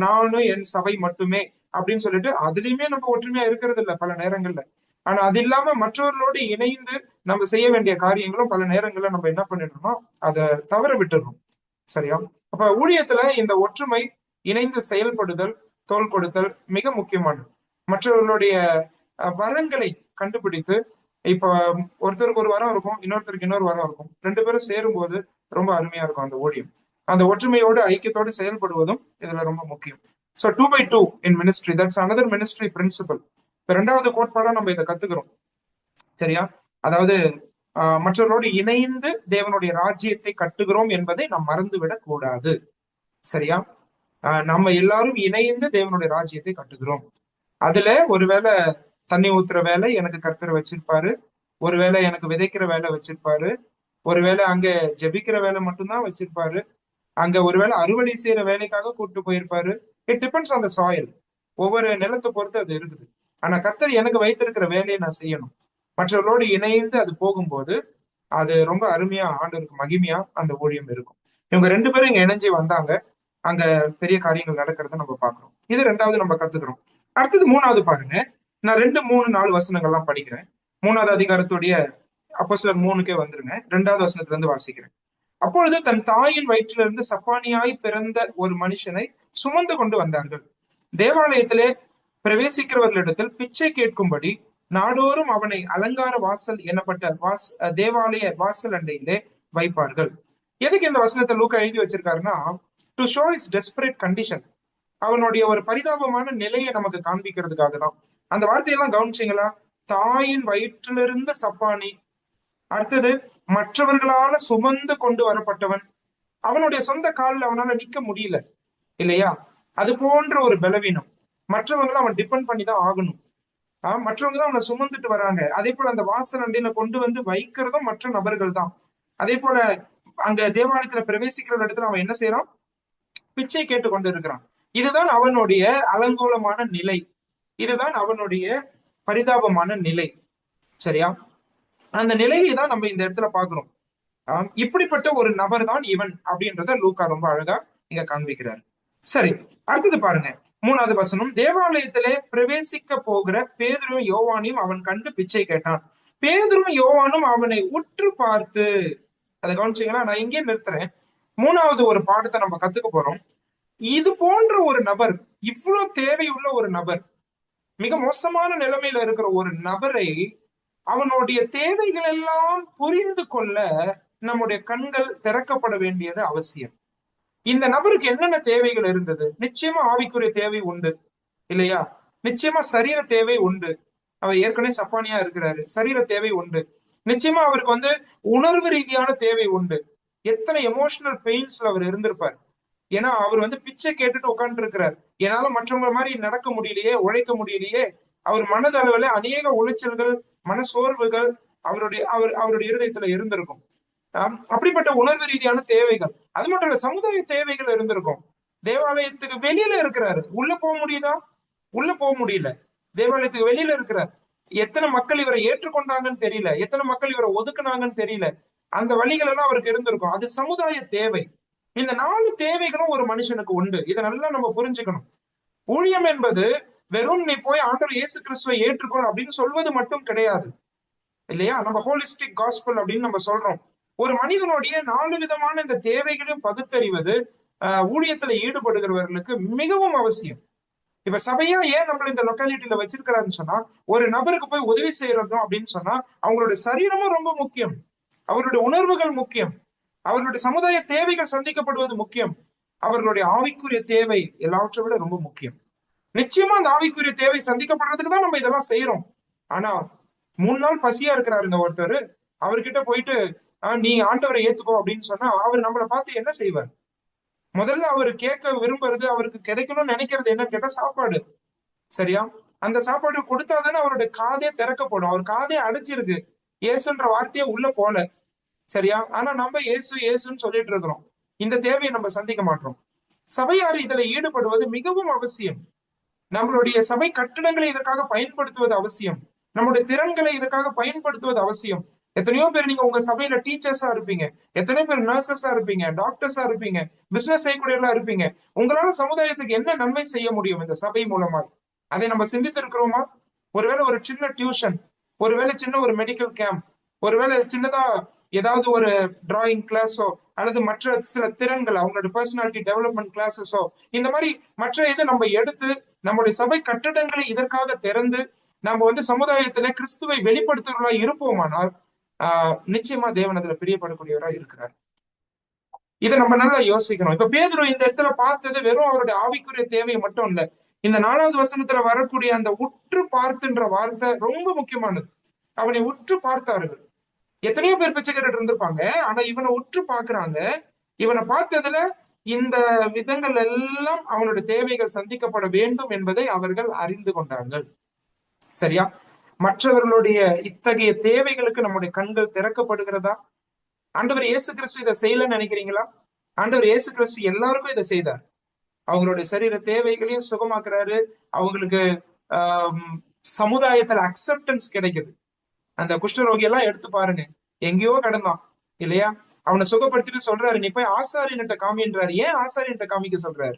நானும் என் சபை மட்டுமே அப்படின்னு சொல்லிட்டு அதுலயுமே நம்ம ஒற்றுமையா இருக்கிறது இல்ல பல நேரங்கள்ல. ஆனா அது இல்லாம மற்றவர்களோடு இணைந்து நம்ம செய்ய வேண்டிய காரியங்களும் பல நேரங்கள்ல நம்ம என்ன பண்ணிடுறோம், அதை தவற விட்டுடுறோம். சரியா? அப்ப ஊழியத்துல இந்த ஒற்றுமை, இணைந்து செயல்படுதல், தோள் கொடுத்தல் மிக முக்கியமானது. மற்றவர்களுடைய வரங்களை கண்டுபிடித்து, இப்ப ஒருத்தருக்கு ஒரு வரம் இருக்கும், இன்னொருத்தருக்கு இன்னொரு வரம் இருக்கும். 2 பேரும் சேரும்போது ரொம்ப அருமையா இருக்கும் அந்த ஊழியம். அந்த ஒற்றுமையோடு ஐக்கியத்தோடு செயல்படுவதும் இதுல ரொம்ப முக்கியம். So 2 by 2 in ministry, that's another ministry principle. இப்ப 2வது கோட்பாடா நம்ம இதை கத்துக்கிறோம். சரியா? அதாவது மற்றவரோடு இணைந்து தேவனுடைய ராஜ்யத்தை கட்டுகிறோம் என்பதை நாம் மறந்துவிடக் கூடாது. சரியா? நம்ம எல்லாரும் இணைந்து தேவனுடைய ராஜ்யத்தை கட்டுகிறோம். அதுல ஒருவேளை தண்ணி ஊத்துற வேலை எனக்கு கர்த்தர் வச்சிருப்பாரு, ஒருவேளை எனக்கு விதைக்கிற வேலை வச்சிருப்பாரு, ஒருவேளை அங்க ஜெபிக்கிற வேலை மட்டும்தான் வச்சிருப்பாரு, அங்க ஒருவேளை அறுவடை செய்யற வேலைக்காக கூப்பிட்டு போயிருப்பாரு. It depends on the soil. ஒவ்வொரு நிலத்தை பொறுத்து அது இருக்குது. ஆனா கர்த்தர் எனக்கு வைத்திருக்கிற வேலையை நான் செய்யணும். மற்றவர்களோடு இணைந்து அது போகும்போது அது ரொம்ப அருமையா, ஆண்டவருக்கு மகிமையா அந்த ஊழியம் இருக்கும். இவங்க 2 பேரும் இங்க இணைஞ்சு வந்தாங்க, அங்க பெரிய காரியங்கள் நடக்கிறத நம்ம பாக்குறோம். இது 2வது நம்ம கத்துக்கிறோம். அடுத்தது 3வது பாருங்க. நான் 2, 3, 4 வசனங்கள்லாம் படிக்கிறேன். 3வது அதிகாரத்துடைய அப்போஸ்தலர் 3க்கே வந்துருங்க. 2வது வசனத்துல இருந்து வாசிக்கிறேன். அப்பொழுது தன் தாயின் வயிற்றிலிருந்து சப்பானியாய் பிறந்த ஒரு மனுஷனை சுமந்து கொண்டு வந்தார்கள். தேவாலயத்திலே பிரவேசிக்கிறவர்களிடத்தில் பிச்சை கேட்கும்படி நாடோறும் அவனை அலங்கார வாசல் எனப்பட்ட தேவாலய வாசல் அண்டையிலே வைப்பார்கள். எதுக்கு இந்த வசனத்தை லூக்கா எழுதி வச்சிருக்காருன்னா, to show his desperate condition, அவனுடைய ஒரு பரிதாபமான நிலையை நமக்கு காண்பிக்கிறதுக்காக தான். அந்த வார்த்தையெல்லாம் கவனிச்சிங்களா? தாயின் வயிற்றிலிருந்து சப்பானி, அடுத்தது மற்றவர்களால சுமந்து கொண்டு வரப்பட்டவன், அவனுடைய சொந்த காலில் அவனால நிக்க முடியல இல்லையா? அது போன்ற ஒரு பலவீனம். மற்றவங்களை அவன் டிபெண்ட் பண்ணி தான் ஆகணும். மற்றவங்க தான் அவனை சுமந்துட்டு வராங்க. அதே போல அந்த வாசல் அண்டையில கொண்டு வந்து வைக்கிறதும் மற்ற நபர்கள் தான். அதே போல அங்க தேவாலயத்துல பிரவேசிக்கிற இடத்துல அவன் என்ன செய்யறான்? பிச்சை கேட்டு கொண்டு இருக்கிறான். இதுதான் அவனுடைய அலங்கோலமான நிலை, இதுதான் அவனுடைய பரிதாபமான நிலை. சரியா? அந்த நிலையை தான் நம்ம இந்த இடத்துல பாக்குறோம். இப்படிப்பட்ட ஒரு நபர் தான் இவன் அப்படின்றத லூக்கா ரொம்ப அழகா இங்க காண்பிக்கிறார். சரி, அடுத்தது பாருங்க 3வது வசனம். தேவாலயத்திலே பிரவேசிக்க போகிற பேதுருவும் யோவானையும் அவன் கண்டு பிச்சை கேட்டான். பேதுருவும் யோவானும் அவனை உற்று பார்த்து, அதை கவனிச்சீங்களா? நான் இங்கே நிறுத்துறேன். 3வது ஒரு பாடத்தை நம்ம கத்துக்க போறோம். இது போன்ற ஒரு நபர், இவ்வளவு தேவையுள்ள ஒரு நபர், மிக மோசமான நிலைமையில இருக்கிற ஒரு நபரை அவனுடைய தேவைகள் எல்லாம் புரிந்து கொள்ள நம்முடைய கண்கள் திறக்கப்பட வேண்டியது அவசியம். இந்த நபருக்கு என்னென்ன தேவைகள் இருந்தது? நிச்சயமா ஆவிக்குரிய தேவை உண்டு இல்லையா? நிச்சயமா சரீர தேவை உண்டு. அவர் ஏற்கனவே சப்பானியா இருக்கிறாரு, சரீர தேவை உண்டு. நிச்சயமா அவருக்கு உணர்வு ரீதியான தேவை உண்டு. எத்தனை எமோஷனல் பெயின்ஸ்ல அவர் இருந்திருப்பார். ஏன்னா அவர் பிச்சை கேட்டுட்டு உட்கார்ந்து இருக்கிறார். என்னால மற்றவங்க மாதிரி நடக்க முடியலையே, உழைக்க முடியலையே. அவர் மனதளவுல அநேக உளைச்சல்கள், மனசோர்வுகள் அவருடைய இருதயத்துல இருந்திருக்கும். அப்படிப்பட்ட உணர்வு ரீதியான தேவைகள், அது மட்டும் இல்ல சமுதாய தேவைகள் இருந்திருக்கும். தேவாலயத்துக்கு வெளியில இருக்கிறாரு, உள்ள போக முடியுதா? உள்ள போக முடியல. தேவாலயத்துக்கு வெளியில இருக்கிறார். எத்தனை மக்கள் இவரை ஏற்றுக்கொண்டாங்கன்னு தெரியல, எத்தனை மக்கள் இவரை ஒதுக்குனாங்கன்னு தெரியல. அந்த வழிகள் எல்லாம் அவருக்கு இருந்திருக்கும். அது சமுதாய தேவை. இந்த 4 தேவைகளும் ஒரு மனுஷனுக்கு உண்டு. இதை நல்லா நம்ம புரிஞ்சுக்கணும். ஊழியம் என்பது வெறும் நீ போய் ஆண்டவர் இயேசு கிறிஸ்துவை ஏற்றுக்கொள் அப்படின்னு சொல்வது மட்டும் கிடையாது இல்லையா? நம்ம ஹோலிஸ்டிக் காஸ்பல் அப்படின்னு நம்ம சொல்றோம். ஒரு மனிதனுடைய 4 விதமான இந்த தேவைகளையும் பகுத்தறிவது ஊழியத்துல ஈடுபடுகிறவர்களுக்கு மிகவும் அவசியம். இப்ப சபையா ஏன் நம்மள இந்த லொக்காலிட்டியில வச்சிருக்கிறாருன்னு சொன்னா, ஒரு நபருக்கு போய் உதவி செய்யறதும் அப்படின்னு சொன்னா அவங்களுடைய சரீரமும் ரொம்ப முக்கியம், அவருடைய உணர்வுகள் முக்கியம், அவர்களுடைய சமுதாய தேவைகள் சந்திக்கப்படுவது முக்கியம், அவர்களுடைய ஆவிக்குரிய தேவை எல்லாவற்றை விட ரொம்ப முக்கியம். நிச்சயமா அந்த ஆவிக்குரிய தேவை சந்திக்கப்படுறதுக்கு தான் நம்ம இதெல்லாம் செய்யறோம். ஆனா 3 நாள் பசியா இருக்கிறாருங்க ஒருத்தர், அவர்கிட்ட போயிட்டு நீ ஆண்டவரை ஏத்துக்கோ அப்படின்னு சொன்னா அவர் நம்மளை பார்த்து என்ன செய்வார்? முதல்ல அவர் கேட்க விரும்புறது, அவருக்கு கிடைக்கணும்னு நினைக்கிறது என்னன்னு கேட்டா சாப்பாடு. சரியா? அந்த சாப்பாடு கொடுத்தாதானே அவருடைய காதே திறக்கப்படும். அவர் காதே அடைச்சிருக்கு, இயேசுன்ற வார்த்தையே உள்ள போல. சரியா? ஆனா நம்ம இயேசு இயேசுன்னு சொல்லிட்டு இருக்கிறோம். இந்த தேவையை நம்ம சந்திக்க மாட்டோம். சபையார் இதுல ஈடுபடுவது மிகவும் அவசியம். நம்மளுடைய சபை கட்டடங்களை இதற்காக பயன்படுத்துவது அவசியம். நம்முடைய திறன்களை இதற்காக பயன்படுத்துவது அவசியம். எத்தனையோ பேர் நீங்க உங்க சபையில டீச்சர்ஸா இருப்பீங்க, எத்தனையோ பேர் நர்சஸா இருப்பீங்க, டாக்டர்ஸா இருப்பீங்க, பிசினஸ் செய்யக்கூடியவர்களா இருப்பீங்க. உங்களால சமுதாயத்துக்கு என்ன நன்மை செய்ய முடியும் இந்த சபை மூலமாய்? அதை நம்ம சிந்தித்து இருக்கிறோமா? ஒருவேளை ஒரு சின்ன டியூஷன், ஒருவேளை சின்ன ஒரு மெடிக்கல் கேம்ப், ஒருவேளை சின்னதா ஏதாவது ஒரு டிராயிங் கிளாஸோ அல்லது மற்ற சில திறன்கள் அவங்களோட பர்சனாலிட்டி டெவலப்மெண்ட் கிளாஸஸோ, இந்த மாதிரி மற்ற இதை நம்ம எடுத்து நம்முடைய சபை கட்டடங்களை இதற்காக திறந்து நம்ம வந்து சமுதாயத்துல கிறிஸ்துவை வெளிப்படுத்துறவர்களா இருப்போமானால் நிச்சயமா தேவன் அதுல பிரியப்படக்கூடியவரா இருக்கிறார். இதை நம்ம நல்லா யோசிக்கணும். இப்ப பேதுரு இந்த இடத்துல பார்த்தது வெறும் அவருடைய ஆவிக்குரிய தேவையை மட்டும் இல்ல. இந்த 4வது வசனத்துல வரக்கூடிய அந்த உற்று பார்த்துன்ற வார்த்தை ரொம்ப முக்கியமானது. அவனை உற்று பார்த்தார்கள். எத்தனையோ பேர் பிச்சை கேட்டுட்டு இருந்திருப்பாங்க, ஆனா இவனை உற்று பார்க்கறாங்க. இவனை பார்த்ததுல இந்த விதங்கள் எல்லாம் அவனுடைய தேவைகள் சந்திக்கப்பட வேண்டும் என்பதை அவர்கள் அறிந்து கொண்டார்கள். சரியா? மற்றவர்களுடைய இத்தகைய தேவைகளுக்கு நம்முடைய கண்கள் திறக்கப்படுகிறதா? ஆண்டவர் இயேசு கிறிஸ்து இதை செய்யலன்னு நினைக்கிறீங்களா? ஆண்டவர் இயேசு கிறிஸ்து எல்லாருக்கும் இதை செய்தார். அவங்களுடைய சரீர தேவைகளையும் சுகமாக்குறாரு. அவங்களுக்கு சமுதாயத்துல அக்செப்டன்ஸ் கிடைக்குது. அந்த குஷ்டரோகி எல்லாம் எடுத்து பாருங்க, எங்கேயோ கிடந்தான் இல்லையா? அவனை சுகப்படுத்திட்டு சொல்றாரு, நீ போய் ஆசாரியன்கிட்ட காமின்றாரு. ஏன் ஆசாரியன்கிட்ட காமிக்க சொல்றாரு?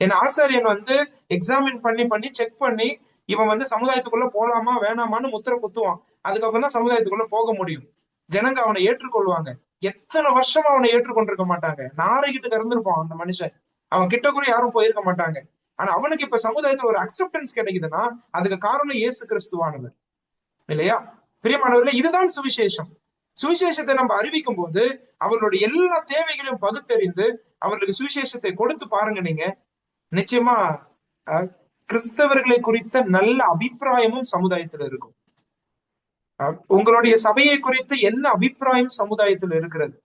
ஏன்னா ஆசாரியன் வந்து எக்ஸாமின் பண்ணி பண்ணி செக் பண்ணி இவன் வந்து சமுதாயத்துக்குள்ள போலாமா வேணாமான்னு முத்திரை குத்துவான். அதுக்கப்புறம் தான் சமுதாயத்துக்குள்ள போக முடியும். ஜனங்க அவனை ஏற்றுக்கொள்வாங்க. எத்தனை வருஷமா அவனை ஏற்றுக்கொண்டிருக்க மாட்டாங்க. நாரைகிட்டு திறந்திருப்பான் அந்த மனுஷன். அவன் கிட்ட கூட யாரும் போயிருக்க மாட்டாங்க. ஆனா அவனுக்கு இப்ப சமுதாயத்துல ஒரு அக்செப்டன்ஸ் கிடைக்குதுன்னா அதுக்கு காரணம் இயேசு கிறிஸ்துவானவர் இல்லையா? பிரியமானவர்களே, இதுதான் சுவிசேஷம். சுவிசேஷத்தை நம்ம அறிவிக்கும் போது அவர்களுடைய எல்லா தேவைகளையும் பகுத்தறிந்து அவர்களுக்கு சுவிசேஷத்தை கொடுத்து பாருங்க. நீங்க நிச்சயமா கிறிஸ்தவர்களை குறித்த நல்ல அபிப்பிராயமும் சமுதாயத்துல இருக்கும். உங்களுடைய சபையை குறித்து என்ன அபிப்பிராயம் சமுதாயத்துல இருக்கிறது?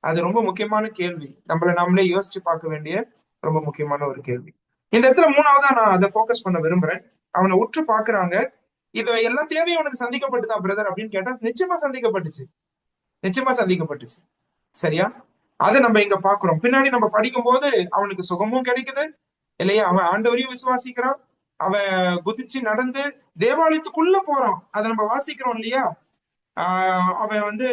அது ரொம்ப முக்கியமான கேள்வி. நம்மள நாமளே யோசிச்சு பார்க்க வேண்டிய ரொம்ப முக்கியமான ஒரு கேள்வி. இந்த இடத்துல 3வதா நான் அதை போக்கஸ் பண்ண விரும்புறேன். அவனை உற்று பாக்குறாங்க. இது எல்லா தேவையும் உனக்கு சந்திக்கப்பட்டுதா பிரதர் அப்படின்னு கேட்டா நிச்சயமா சந்திக்கப்பட்டுச்சு. நிச்சயமா சந்திக்கப்பட்டுச்சு. சரியா? அதை நம்ம இங்க பாக்குறோம். பின்னாடி நம்ம படிக்கும் போது அவனுக்கு சுகமும் கிடைக்குது இல்லையா? அவன் ஆண்டவரையும் விசுவாசிக்கிறான். அவன் குதிச்சு நடந்து தேவாலயத்துக்குள்ள போறான். அதை நம்ம வாசிக்கிறோம் இல்லையா? அவன் வந்து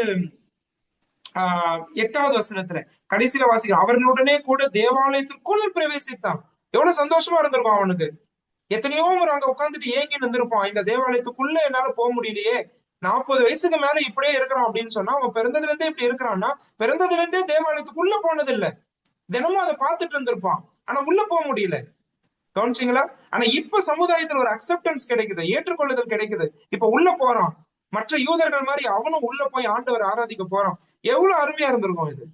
8வது வசனத்துல கடைசியில வாசிக்கிறான், அவர்களுடனே கூட தேவாலயத்திற்குள் பிரவேசித்தான். எவ்வளவு சந்தோஷமா இருந்திருக்கும் அவனுக்கு. எத்தனையோ முறை அங்க உட்காந்துட்டு ஏங்கி நின்றுப்பான், இந்த தேவாலயத்துக்குள்ள என்னால போக முடியலையே, 40 வயசுக்கு மேல இப்படியே இருக்கிறான் அப்படின்னு சொன்னா அவன் பிறந்ததுல இருந்தே இப்படி இருக்கிறான்னா பிறந்ததுல இருந்தே தேவாலயத்துக்குள்ள போனது இல்ல. தினமும் அதை பார்த்துட்டு இருந்திருப்பான், ஆனா உள்ள போக முடியல. கவனிச்சிங்களா? ஆனா இப்ப சமுதாயத்துல ஒரு அக்செப்டன்ஸ் கிடைக்குது, ஏற்றுக்கொள்ளுதல் கிடைக்குது. இப்ப உள்ள போறான். மற்ற யூதர்கள் மாதிரி அவனும் உள்ள போய் ஆண்டவர் ஆராதிக்க போறான். எவ்வளவு அருமையா இருந்திருக்கும் இது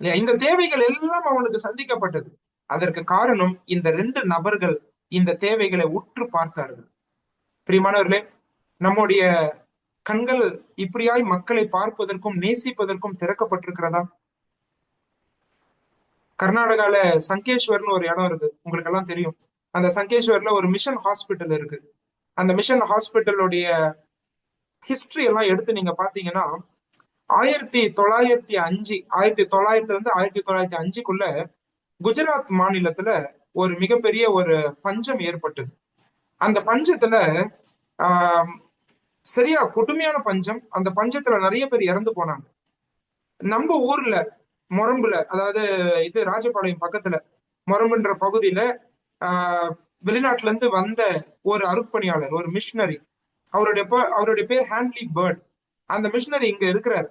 இல்லையா? இந்த தேவைகள் எல்லாம் அவனுக்கு சந்திக்கப்பட்டது. அதற்கு காரணம் இந்த 2 நபர்கள் இந்த தேவைகளை உற்று பார்த்தார்கள். பிரியமானவர்களே, நம்முடைய கண்கள் இப்படியாய் மக்களை பார்ப்பதற்கும் நேசிப்பதற்கும் திறக்கப்பட்டிருக்கிறதா? கர்நாடகால சங்கேஸ்வர்னு ஒரு இடம் இருக்கு, உங்களுக்கு எல்லாம் தெரியும். அந்த சங்கேஸ்வர்ல ஒரு மிஷன் ஹாஸ்பிட்டல் இருக்கு. அந்த மிஷன் ஹாஸ்பிட்டலுடைய ஹிஸ்டரி எல்லாம் எடுத்து நீங்க பாத்தீங்கன்னா 1905 1900 இருந்து 1905க்குள்ள குஜராத் மாநிலத்துல ஒரு மிகப்பெரிய ஒரு பஞ்சம் ஏற்பட்டது. அந்த பஞ்சத்துல சரியா கொடுமையான பஞ்சம். அந்த பஞ்சத்துல நிறைய பேர் இறந்து போனாங்க. நம்ம ஊர்ல மொரம்புல, அதாவது இது ராஜபாளையம் பக்கத்துல மொரம்புன்ற பகுதியில வெளிநாட்டுல இருந்து வந்த ஒரு அருட்பணியாளர், ஒரு மிஷினரி, அவருடைய பேர் ஹேண்ட்லி பேர்ட். அந்த மிஷினரி இங்க இருக்கிறார்.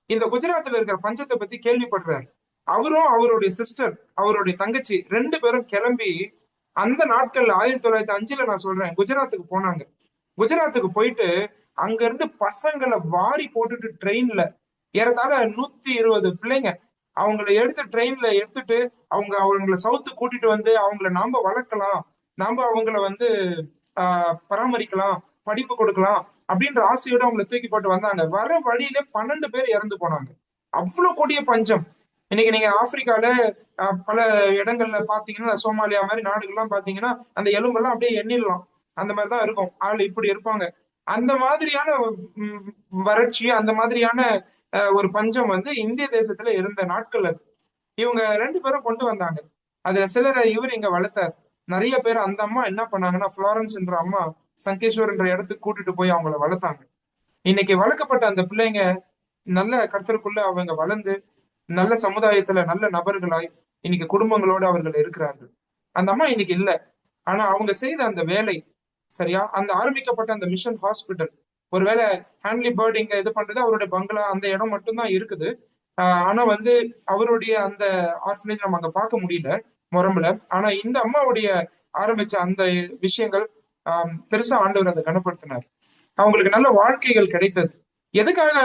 இந்த குஜராத்ல இருக்கிற பஞ்சத்தை பத்தி கேள்விப்படுறாரு. அவரும் அவருடைய சிஸ்டர், அவருடைய தங்கச்சி 2 பேரும் கிளம்பி அந்த நாட்கள்ல 1905ல நான் சொல்றேன் குஜராத்துக்கு போனாங்க. குஜராத்துக்கு போயிட்டு அங்க இருந்து பசங்களை வாரி போட்டுட்டு ட்ரெயின்ல ஏறத்தாழ 120 பிள்ளைங்க அவங்களை எடுத்து ட்ரெயின்ல எடுத்துட்டு அவங்கள சவுத்து கூட்டிட்டு வந்து அவங்கள நாம வளர்க்கலாம், நாம அவங்கள வந்து பராமரிக்கலாம், படிப்பு கொடுக்கலாம் அப்படின்ற ஆசையோட அவங்களை தூக்கி போட்டு வந்தாங்க. வர வழியில 12 பேர் இறந்து போனாங்க. அவ்வளவு கொடிய பஞ்சம். இன்னைக்கு நீங்க ஆப்பிரிக்கால பல இடங்கள்ல பாத்தீங்கன்னா, சோமாலியா மாதிரி நாடுகள்லாம் பாத்தீங்கன்னா அந்த எலும்பெல்லாம் அப்படியே எண்ணிடலாம். அந்த மாதிரிதான் இருக்கும். ஆள் இப்படி இருப்பாங்க. அந்த மாதிரியான வறட்சி, அந்த மாதிரியான ஒரு பஞ்சம் வந்து இந்திய தேசத்துல இருந்த நாட்கள் அது. இவங்க 2 பேரும் கொண்டு வந்தாங்க. அதுல சிலரை இவர் இங்க வளர்த்தார். நிறைய பேர் அந்த அம்மா என்ன பண்ணாங்கன்னா, புளோரன்ஸ் என்ற அம்மா சங்கேஸ்வர் என்ற இடத்துக்கு கூட்டிட்டு போய் அவங்கள வளர்த்தாங்க. இன்னைக்கு வளர்க்கப்பட்ட அந்த பிள்ளைங்க நல்ல கர்த்தருக்குள்ள அவங்க வளர்ந்து நல்ல சமுதாயத்துல நல்ல நபர்களாய் இன்னைக்கு குடும்பங்களோட அவர்கள் இருக்கிறார்கள். அந்த அம்மா இன்னைக்கு இல்லை. ஆனா அவங்க செய்த அந்த வேலை சரியா, அந்த ஆரம்பிக்கப்பட்ட அந்த மிஷன் ஹாஸ்பிட்டல் ஒருவேளை ஹேண்ட்லி பேர்ட் இங்க இது பண்றது அவருடைய பங்களா அந்த இடம் மட்டும்தான் இருக்குது. ஆனா வந்து அவருடைய அந்த ஆர்ஃபனேஜ் நம்ம அங்க பார்க்க முடியல முரம்புல. ஆனா இந்த அம்மாவுடைய ஆரம்பிச்ச அந்த விஷயங்கள் பெருசா ஆண்டவர் அதை கனப்படுத்தினார். அவங்களுக்கு நல்ல வாழ்க்கைகள் கிடைத்தது. எதுக்காக?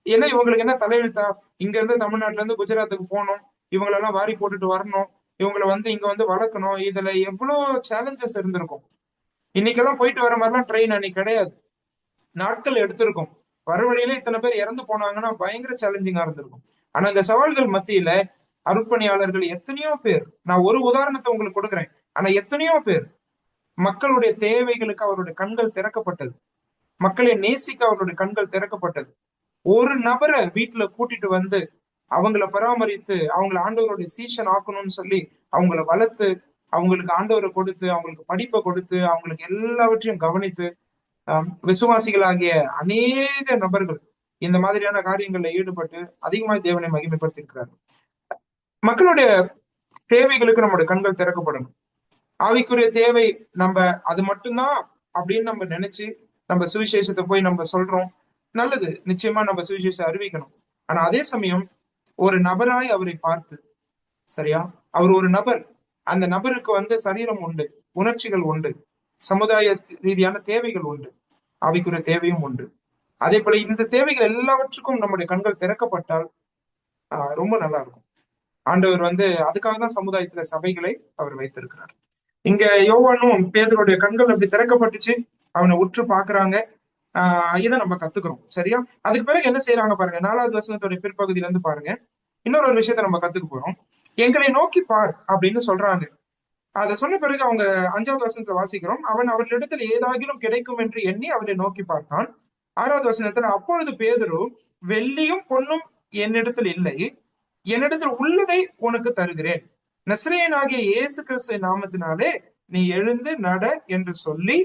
ஏன்னா இவங்களுக்கு என்ன தலையெழுத்தா? இங்க இருந்து தமிழ்நாட்டுல இருந்து குஜராத்துக்கு போகணும், இவங்களெல்லாம் வாரி போட்டுட்டு வரணும், இவங்களை வந்து இங்க வந்து வளர்க்கணும். இதுல எவ்வளவு சேலஞ்சஸ் இருந்திருக்கும். இன்னைக்கெல்லாம் போயிட்டு வர மாதிரிலாம் ட்ரெயின் அன்னைக்கு கிடையாது. நாட்கள் எடுத்திருக்கும். வர வழியில இத்தனை பேர் இறந்து போனாங்கன்னா பயங்கர சேலஞ்சிங்கா இருந்திருக்கும். ஆனா இந்த சவால்கள் மத்தியில அருட்பணியாளர்கள் எத்தனையோ பேர், நான் ஒரு உதாரணத்தை உங்களுக்கு கொடுக்குறேன், ஆனா எத்தனையோ பேர் மக்களுடைய தேவைகளுக்கு அவருடைய கண்கள் திறக்கப்பட்டது. மக்களை நேசிக்க அவருடைய கண்கள் திறக்கப்பட்டது. ஒரு நபரை வீட்டுல கூட்டிட்டு வந்து அவங்கள பராமரித்து அவங்கள ஆண்டவருடைய சீஷன் ஆக்கணும்னு சொல்லி அவங்கள வளர்த்து அவங்களுக்கு ஆண்டவரை கொடுத்து அவங்களுக்கு படிப்பை கொடுத்து அவங்களுக்கு எல்லாவற்றையும் கவனித்து விசுவாசிகளாகிய அநேக நபர்கள் இந்த மாதிரியான காரியங்கள்ல ஈடுபட்டு அதிகமாக தேவனை மகிமைப்படுத்தி இருக்கிறார்கள். மக்களுடைய தேவைகளுக்கு நம்முடைய கண்கள் திறக்கப்படணும். ஆவிக்குரிய தேவை நம்ம அது மட்டும்தான் அப்படின்னு நம்ம நினைச்சு நம்ம சுவிசேஷத்தை போய் நம்ம சொல்றோம். நல்லது, நிச்சயமா நம்ம சுவிசேஷத்தை அறிவிக்கணும். ஆனா அதே சமயம் ஒரு நபராய் அவரை பார்த்து, சரியா, அவர் ஒரு நபர், அந்த நபருக்கு வந்து சரீரம் உண்டு, உணர்ச்சிகள் உண்டு, சமுதாய ரீதியான தேவைகள் உண்டு, ஆவிக்குரிய தேவையும் உண்டு. அதே போல இந்த தேவைகள் எல்லாவற்றுக்கும் நம்முடைய கண்கள் திறக்கப்பட்டால் ரொம்ப நல்லா இருக்கும். ஆண்டவர் வந்து அதுக்காக தான் சமுதாயத்துல சபைகளை அவர் வைத்திருக்கிறார். இங்க யோவானும் பேதருடைய கண்கள் அப்படி திறக்கப்பட்டுச்சு, அவனை உற்று பாக்குறாங்க. இதை நம்ம கத்துக்கிறோம். சரியா? அதுக்கு பிறகு என்ன செய்யறாங்க பாருங்க, 4வது வசனத்துடைய பிற்பகுதியில இருந்து பாருங்க. இன்னொரு ஒரு விஷயத்த நம்ம கத்துக்க போறோம். எங்களை நோக்கி பார் அப்படின்னு சொல்றாங்க. அதை சொன்ன பிறகு அவங்க 5வது வசனத்துல வாசிக்கிறோம், அவன் அவர்களிடத்தில் ஏதாகிலும் கிடைக்கும் என்று எண்ணி அவரை நோக்கி பார்த்தான். 6வது வசனத்துல அப்பொழுது பேதுரு, வெள்ளியும் பொன்னும் என்னிடத்தில் இல்லை, என்னிடத்தில் உள்ளதை உனக்கு தருகிறேன், நசரேயனாகிய இயேசு கிறிஸ்து நாமத்தினாலே நீ எழுந்து நட என்று சொல்லி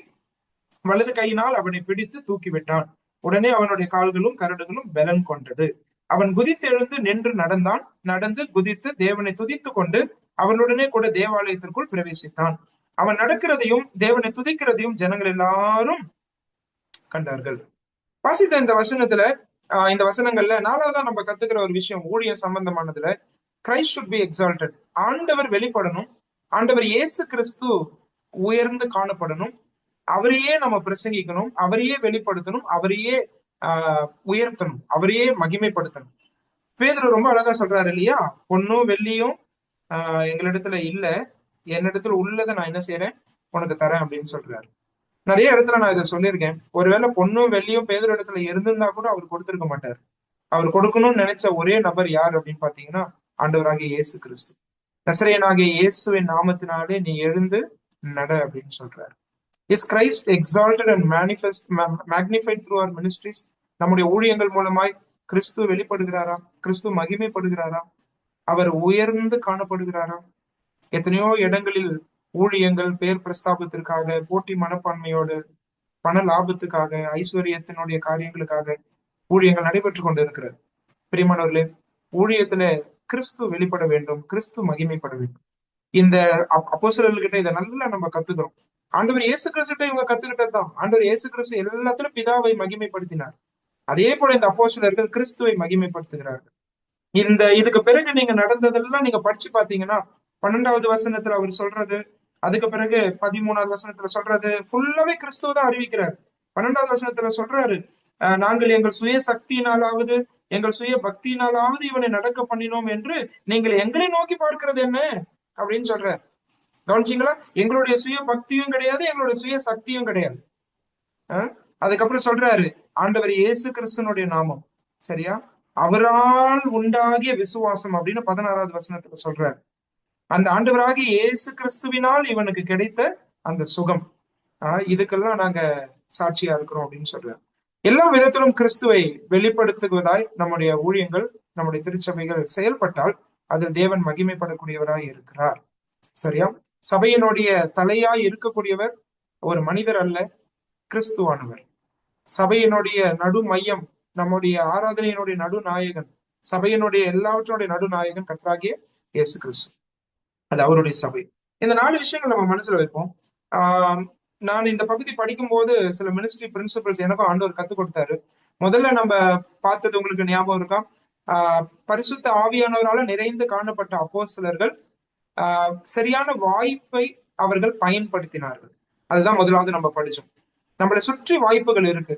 வலது கையினால் அவனை பிடித்து தூக்கிவிட்டான். உடனே அவனுடைய கால்களும் கரடுகளும் பலன் கொண்டது. அவன் குதித்து எழுந்து நின்று நடந்தான். நடந்து குதித்து தேவனை துதித்து கொண்டு அவனுடனே கூட தேவாலயத்திற்குள் பிரவேசித்தான். அவன் நடக்கிறதையும் தேவனை துதிக்கிறதையும் ஜனங்கள் எல்லாரும் கண்டார்கள். வாசித்த இந்த வசனத்துல இந்த வசனங்கள்ல 4வதா நம்ம கத்துக்கிற ஒரு விஷயம் ஊழியம் சம்பந்தமானதுல, கிரைஸ்ட் ஷுட் பி எக்ஸால்டட். ஆண்டவர் வெளிப்படணும், ஆண்டவர் இயேசு கிறிஸ்து உயர்ந்து காணப்படணும், அவரையே நம்ம பிரசங்கிக்கணும், அவரையே வெளிப்படுத்தணும், அவரையே உயர்த்தணும், அவரையே மகிமைப்படுத்தணும். பேதுரு ரொம்ப அழகா சொல்றாரு இல்லையா, பொன்னும் வெள்ளியும் எங்களிடத்துல இல்ல, என்னிடத்துல உள்ளதை நான் என்ன செய்யறேன், உனக்கு தரேன் அப்படின்னு சொல்றாரு. நிறைய இடத்துல நான் இதை சொல்லியிருக்கேன். ஒருவேளை பொண்ணும் வெள்ளியும் பேதுரு இடத்துல இருந்திருந்தா கூட அவர் கொடுத்திருக்க மாட்டார். அவர் கொடுக்கணும்னு நினைச்ச ஒரே நபர் யார் அப்படின்னு பாத்தீங்கன்னா ஆண்டவராகிய இயேசு கிறிஸ்து. நசரேயனாகிய இயேசுவின் நாமத்தினாலே நீ எழுந்து நட அப்படின்னு சொல்றாரு. Is Christ exalted and magnified through our ministries? நம்முடைய ஊழியங்கள் மூலமாய் கிறிஸ்து வெளிப்படுகிறாரா? கிறிஸ்து மகிமைப்படுகிறாரா? அவர் உயர்ந்து காணப்படுகிறாரா? எத்தனையோ இடங்களில் ஊழியங்கள் பேர் பிரஸ்தாபத்திற்காக, போட்டி மனப்பான்மையோடு, பண லாபத்துக்காக, ஐஸ்வர்யத்தினுடைய காரியங்களுக்காக ஊழியங்கள் நடைபெற்று கொண்டு இருக்கிறது. பிரியமானவர்களே, ஊழியத்துல கிறிஸ்து வெளிப்பட வேண்டும், கிறிஸ்து மகிமைப்பட வேண்டும். இந்த அப்போஸ்தலர்கிட்ட இதை நல்லா நம்ம கத்துக்கிறோம். ஆண்டவர் இயேசு கிறிஸ்துட்ட இவங்க கத்துக்கிட்டதுதான். ஆண்டவர் இயேசு கிறிஸ்து எல்லாத்திலும் பிதாவை மகிமைப்படுத்தினார். அதே போல இந்த அப்போஸ்தலர்கள் கிறிஸ்துவை மகிமைப்படுத்துகிறார்கள். இதுக்கு பிறகு நீங்க நடந்ததெல்லாம் நீங்க படிச்சு பாத்தீங்கன்னா 12வது வசனத்துல அவர் சொல்றது, அதுக்கு பிறகு 13வது வசனத்துல சொல்றது ஃபுல்லாவே கிறிஸ்துவ தான் அறிவிக்கிறார். 12வது வசனத்துல சொல்றாரு, நாங்கள் எங்கள் சுய சக்தியினாலாவது எங்கள் சுய பக்தியினாலாவது இவனை நடக்க பண்ணினோம் என்று நீங்கள் எங்களை நோக்கி பார்க்கிறது என்ன அப்படின்னு சொல்றாரு. கவனிச்சிங்களா? எங்களுடைய சுய பக்தியும் கிடையாது, எங்களுடைய சுய சக்தியும் கிடையாது. அதுக்கப்புறம் சொல்றாரு, ஆண்டவர் இயேசு கிறிஸ்துனுடைய நாமம், சரியா, அவரால் உண்டாகிய விசுவாசம் அப்படின்னு 16வது வசனத்துல சொல்றாரு. அந்த ஆண்டவராகிய இயேசு கிறிஸ்துவினால் இவனுக்கு கிடைத்த அந்த சுகம், இதுக்கெல்லாம் நாங்க சாட்சியா இருக்கிறோம் அப்படின்னு சொல்றாரு. எல்லா விதத்திலும் கிறிஸ்துவை வெளிப்படுத்துவதாய் நம்முடைய ஊழியங்கள், நம்முடைய திருச்சபைகள் செயல்பட்டால் அதில் தேவன் மகிமைப்படக்கூடியவராய் இருக்கிறார். சரியா? சபையினுடைய தலையாய் இருக்கக்கூடியவர் ஒரு மனிதர் அல்ல, கிறிஸ்துவானவர். சபையினுடைய நடு மையம், நம்முடைய ஆராதனையினுடைய நடுநாயகன், சபையினுடைய எல்லாவற்றோடைய நடுநாயகன் கர்த்தராகிய இயேசு கிறிஸ்து. அது அவருடைய சபை. இந்த 4 விஷயங்கள் நம்ம மனசுல வைப்போம். நான் இந்த பகுதி படிக்கும்போது சில மினிஸ்ட்ரி பிரின்சிபல்ஸ் எனக்கும் ஆண்டவர் கத்துக் கொடுத்தாரு. முதல்ல நம்ம பார்த்தது உங்களுக்கு ஞாபகம் இருக்கா? பரிசுத்த ஆவியானவரால நிறைந்து காணப்பட்ட அப்போஸ்தலர்கள் சரியான வாய்ப்பை அவர்கள் பயன்படுத்தினார்கள். அதுதான் முதலாவது நம்ம படிச்சோம். நம்மளை சுற்றி வாய்ப்புகள் இருக்கு.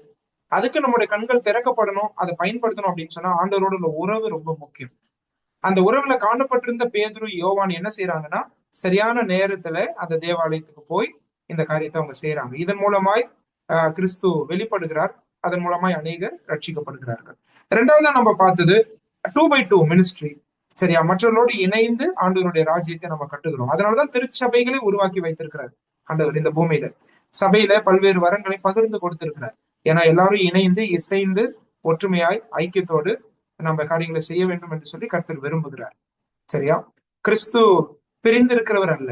அதுக்கு நம்முடைய கண்கள் திறக்கப்படணும், அதை பயன்படுத்தணும் அப்படின்னு சொன்னா ஆண்டவரோட உள்ள உறவு ரொம்ப முக்கியம். அந்த உறவுல காணப்பட்டிருந்த பேதுரு, யோவான் என்ன செய்யறாங்கன்னா, சரியான நேரத்துல அந்த தேவாலயத்துக்கு போய் இந்த காரியத்தை அவங்க செய்யறாங்க. இதன் மூலமாய் கிறிஸ்து வெளிப்படுகிறார். அதன் மூலமாய் அநேகர் ரட்சிக்கப்படுகிறார்கள். இரண்டாவதா நம்ம பார்த்தது 2x2 மினிஸ்ட்ரி. சரியா? மற்றவர்களோடு இணைந்து ஆண்டவருடைய ராஜ்யத்தை நம்ம கட்டுகிறோம். அதனாலதான் திருச்சபைகளை உருவாக்கி வைத்திருக்கிறார் ஆண்டவர் இந்த பூமியில. சபையில பல்வேறு வரங்களை பகிர்ந்து கொடுத்திருக்கிறார். ஏன்னா எல்லாரும் இணைந்து இசைந்து ஒற்றுமையாய் ஐக்கியத்தோடு நம்ம காரியங்களை செய்ய வேண்டும் என்று சொல்லி கர்த்தர் விரும்புகிறார். சரியா? கிறிஸ்து பிரிந்திருக்கிறவர் அல்ல,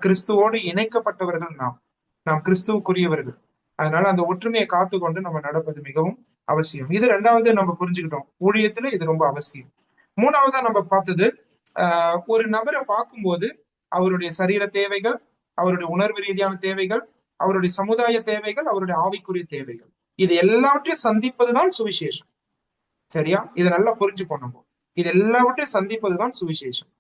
கிறிஸ்துவோடு இணைக்கப்பட்டவர்கள் நாம் கிறிஸ்துவுக்குரியவர்கள். அதனால அந்த ஒற்றுமையை காத்து கொண்டு நம்ம நடப்பது மிகவும் அவசியம். இது ரெண்டாவது நம்ம புரிஞ்சுக்கிட்டோம். ஊழியத்துல இது ரொம்ப அவசியம். மூணாவதா நம்ம பார்த்தது, ஒரு நபரை பார்க்கும்போது அவருடைய சரீர தேவைகள், அவருடைய உணர்வு ரீதியான தேவைகள், அவருடைய சமுதாய தேவைகள், அவருடைய ஆவிக்குரிய தேவைகள், இது எல்லாவற்றையும் சந்திப்பதுதான் சுவிசேஷம். சரியா? இதை நல்லா புரிஞ்சுக்கணும். நம்ம இது எல்லாவற்றையும் சந்திப்பதுதான் சுவிசேஷம்.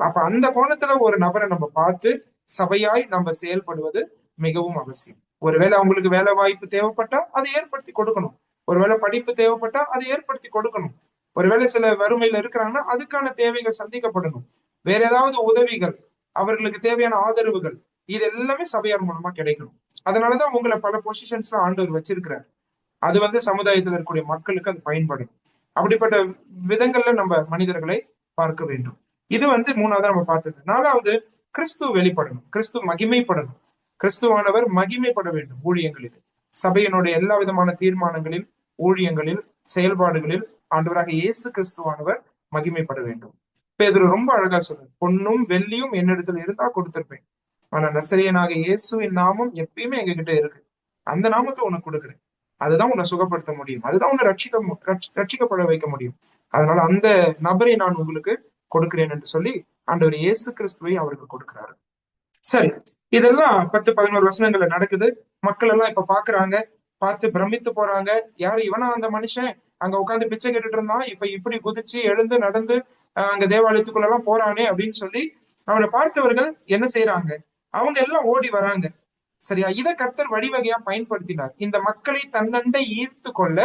அப்ப அந்த கோணத்துல ஒரு நபரை நம்ம பார்த்து சபையாய் நம்ம செயல்படுவது மிகவும் அவசியம். ஒருவேளை அவங்களுக்கு வேலை வாய்ப்பு தேவைப்பட்டா அதை ஏற்படுத்தி கொடுக்கணும். ஒருவேளை படிப்பு தேவைப்பட்டா அதை ஏற்படுத்தி கொடுக்கணும். ஒருவேளை சில வறுமையில இருக்கிறாங்கன்னா அதுக்கான தேவைகள் சந்திக்கப்படணும். வேற ஏதாவது உதவிகள், அவர்களுக்கு தேவையான ஆதரவுகள், இது எல்லாமே சபையார் மூலமா கிடைக்கணும். அதனாலதான் உங்களை பல பொசிஷன்ஸ்ல ஆண்டவர் வச்சிருக்கிறார். அது சமுதாயத்தில் இருக்கக்கூடிய மக்களுக்கு அது பயன்படும். அப்படிப்பட்ட விதங்கள்ல நம்ம மனிதர்களை பார்க்க வேண்டும். இது மூணாவது நம்ம பார்த்தது. நாலாவது, கிறிஸ்து வெளிப்படணும், கிறிஸ்து மகிமைப்படணும். கிறிஸ்துவானவர் மகிமைப்பட வேண்டும் ஊழியங்களில். சபையினுடைய எல்லா விதமான தீர்மானங்களில், ஊழியங்களில், செயல்பாடுகளில் ஆண்டவராக இயேசு கிறிஸ்துவானவர் மகிமைப்பட வேண்டும். பேதுரு ரொம்ப அழகா சொல்றாரு, பொன்னும் வெள்ளியும் என்னிடத்துல இருந்தா கொடுத்திருப்பேன், ஆனா நசரேயனாக இயேசுவின் நாமம் எப்பயுமே எங்க கிட்ட இருக்கு. அந்த நாமத்தை உனக்கு கொடுக்குறேன். அதுதான் உன்னை சுகப்படுத்த முடியும். அதுதான் உன்னை ரட்சிக்கப்பட வைக்க முடியும். அதனால அந்த நபரை நான் உங்களுக்கு கொடுக்கிறேன் என்று சொல்லி ஆண்டவர் இயேசு கிறிஸ்துவை அவருக்கு கொடுக்கிறாரு. சரி, இதெல்லாம் 10-11 வசனங்கள்ல நடக்குது. மக்கள் எல்லாம் இப்ப பாக்குறாங்க, பார்த்து பிரமித்து போறாங்க. யாரு இவனா அந்த மனுஷன்? அங்க உட்காந்து பிச்சை கேட்டுட்டு இருந்தான், இப்ப இப்படி குதிச்சு எழுந்து நடந்து அங்க தேவாலயத்துக்குள்ள எல்லாம் போறானே அப்படின்னு சொல்லி அவனை பார்த்தவர்கள் என்ன செய்யறாங்க? அவங்க எல்லாம் ஓடி வராங்க. சரியா? இதை கர்த்தர் வழிவகையா பயன்படுத்தினார். இந்த மக்களை தன்னண்டை ஈர்த்து கொள்ள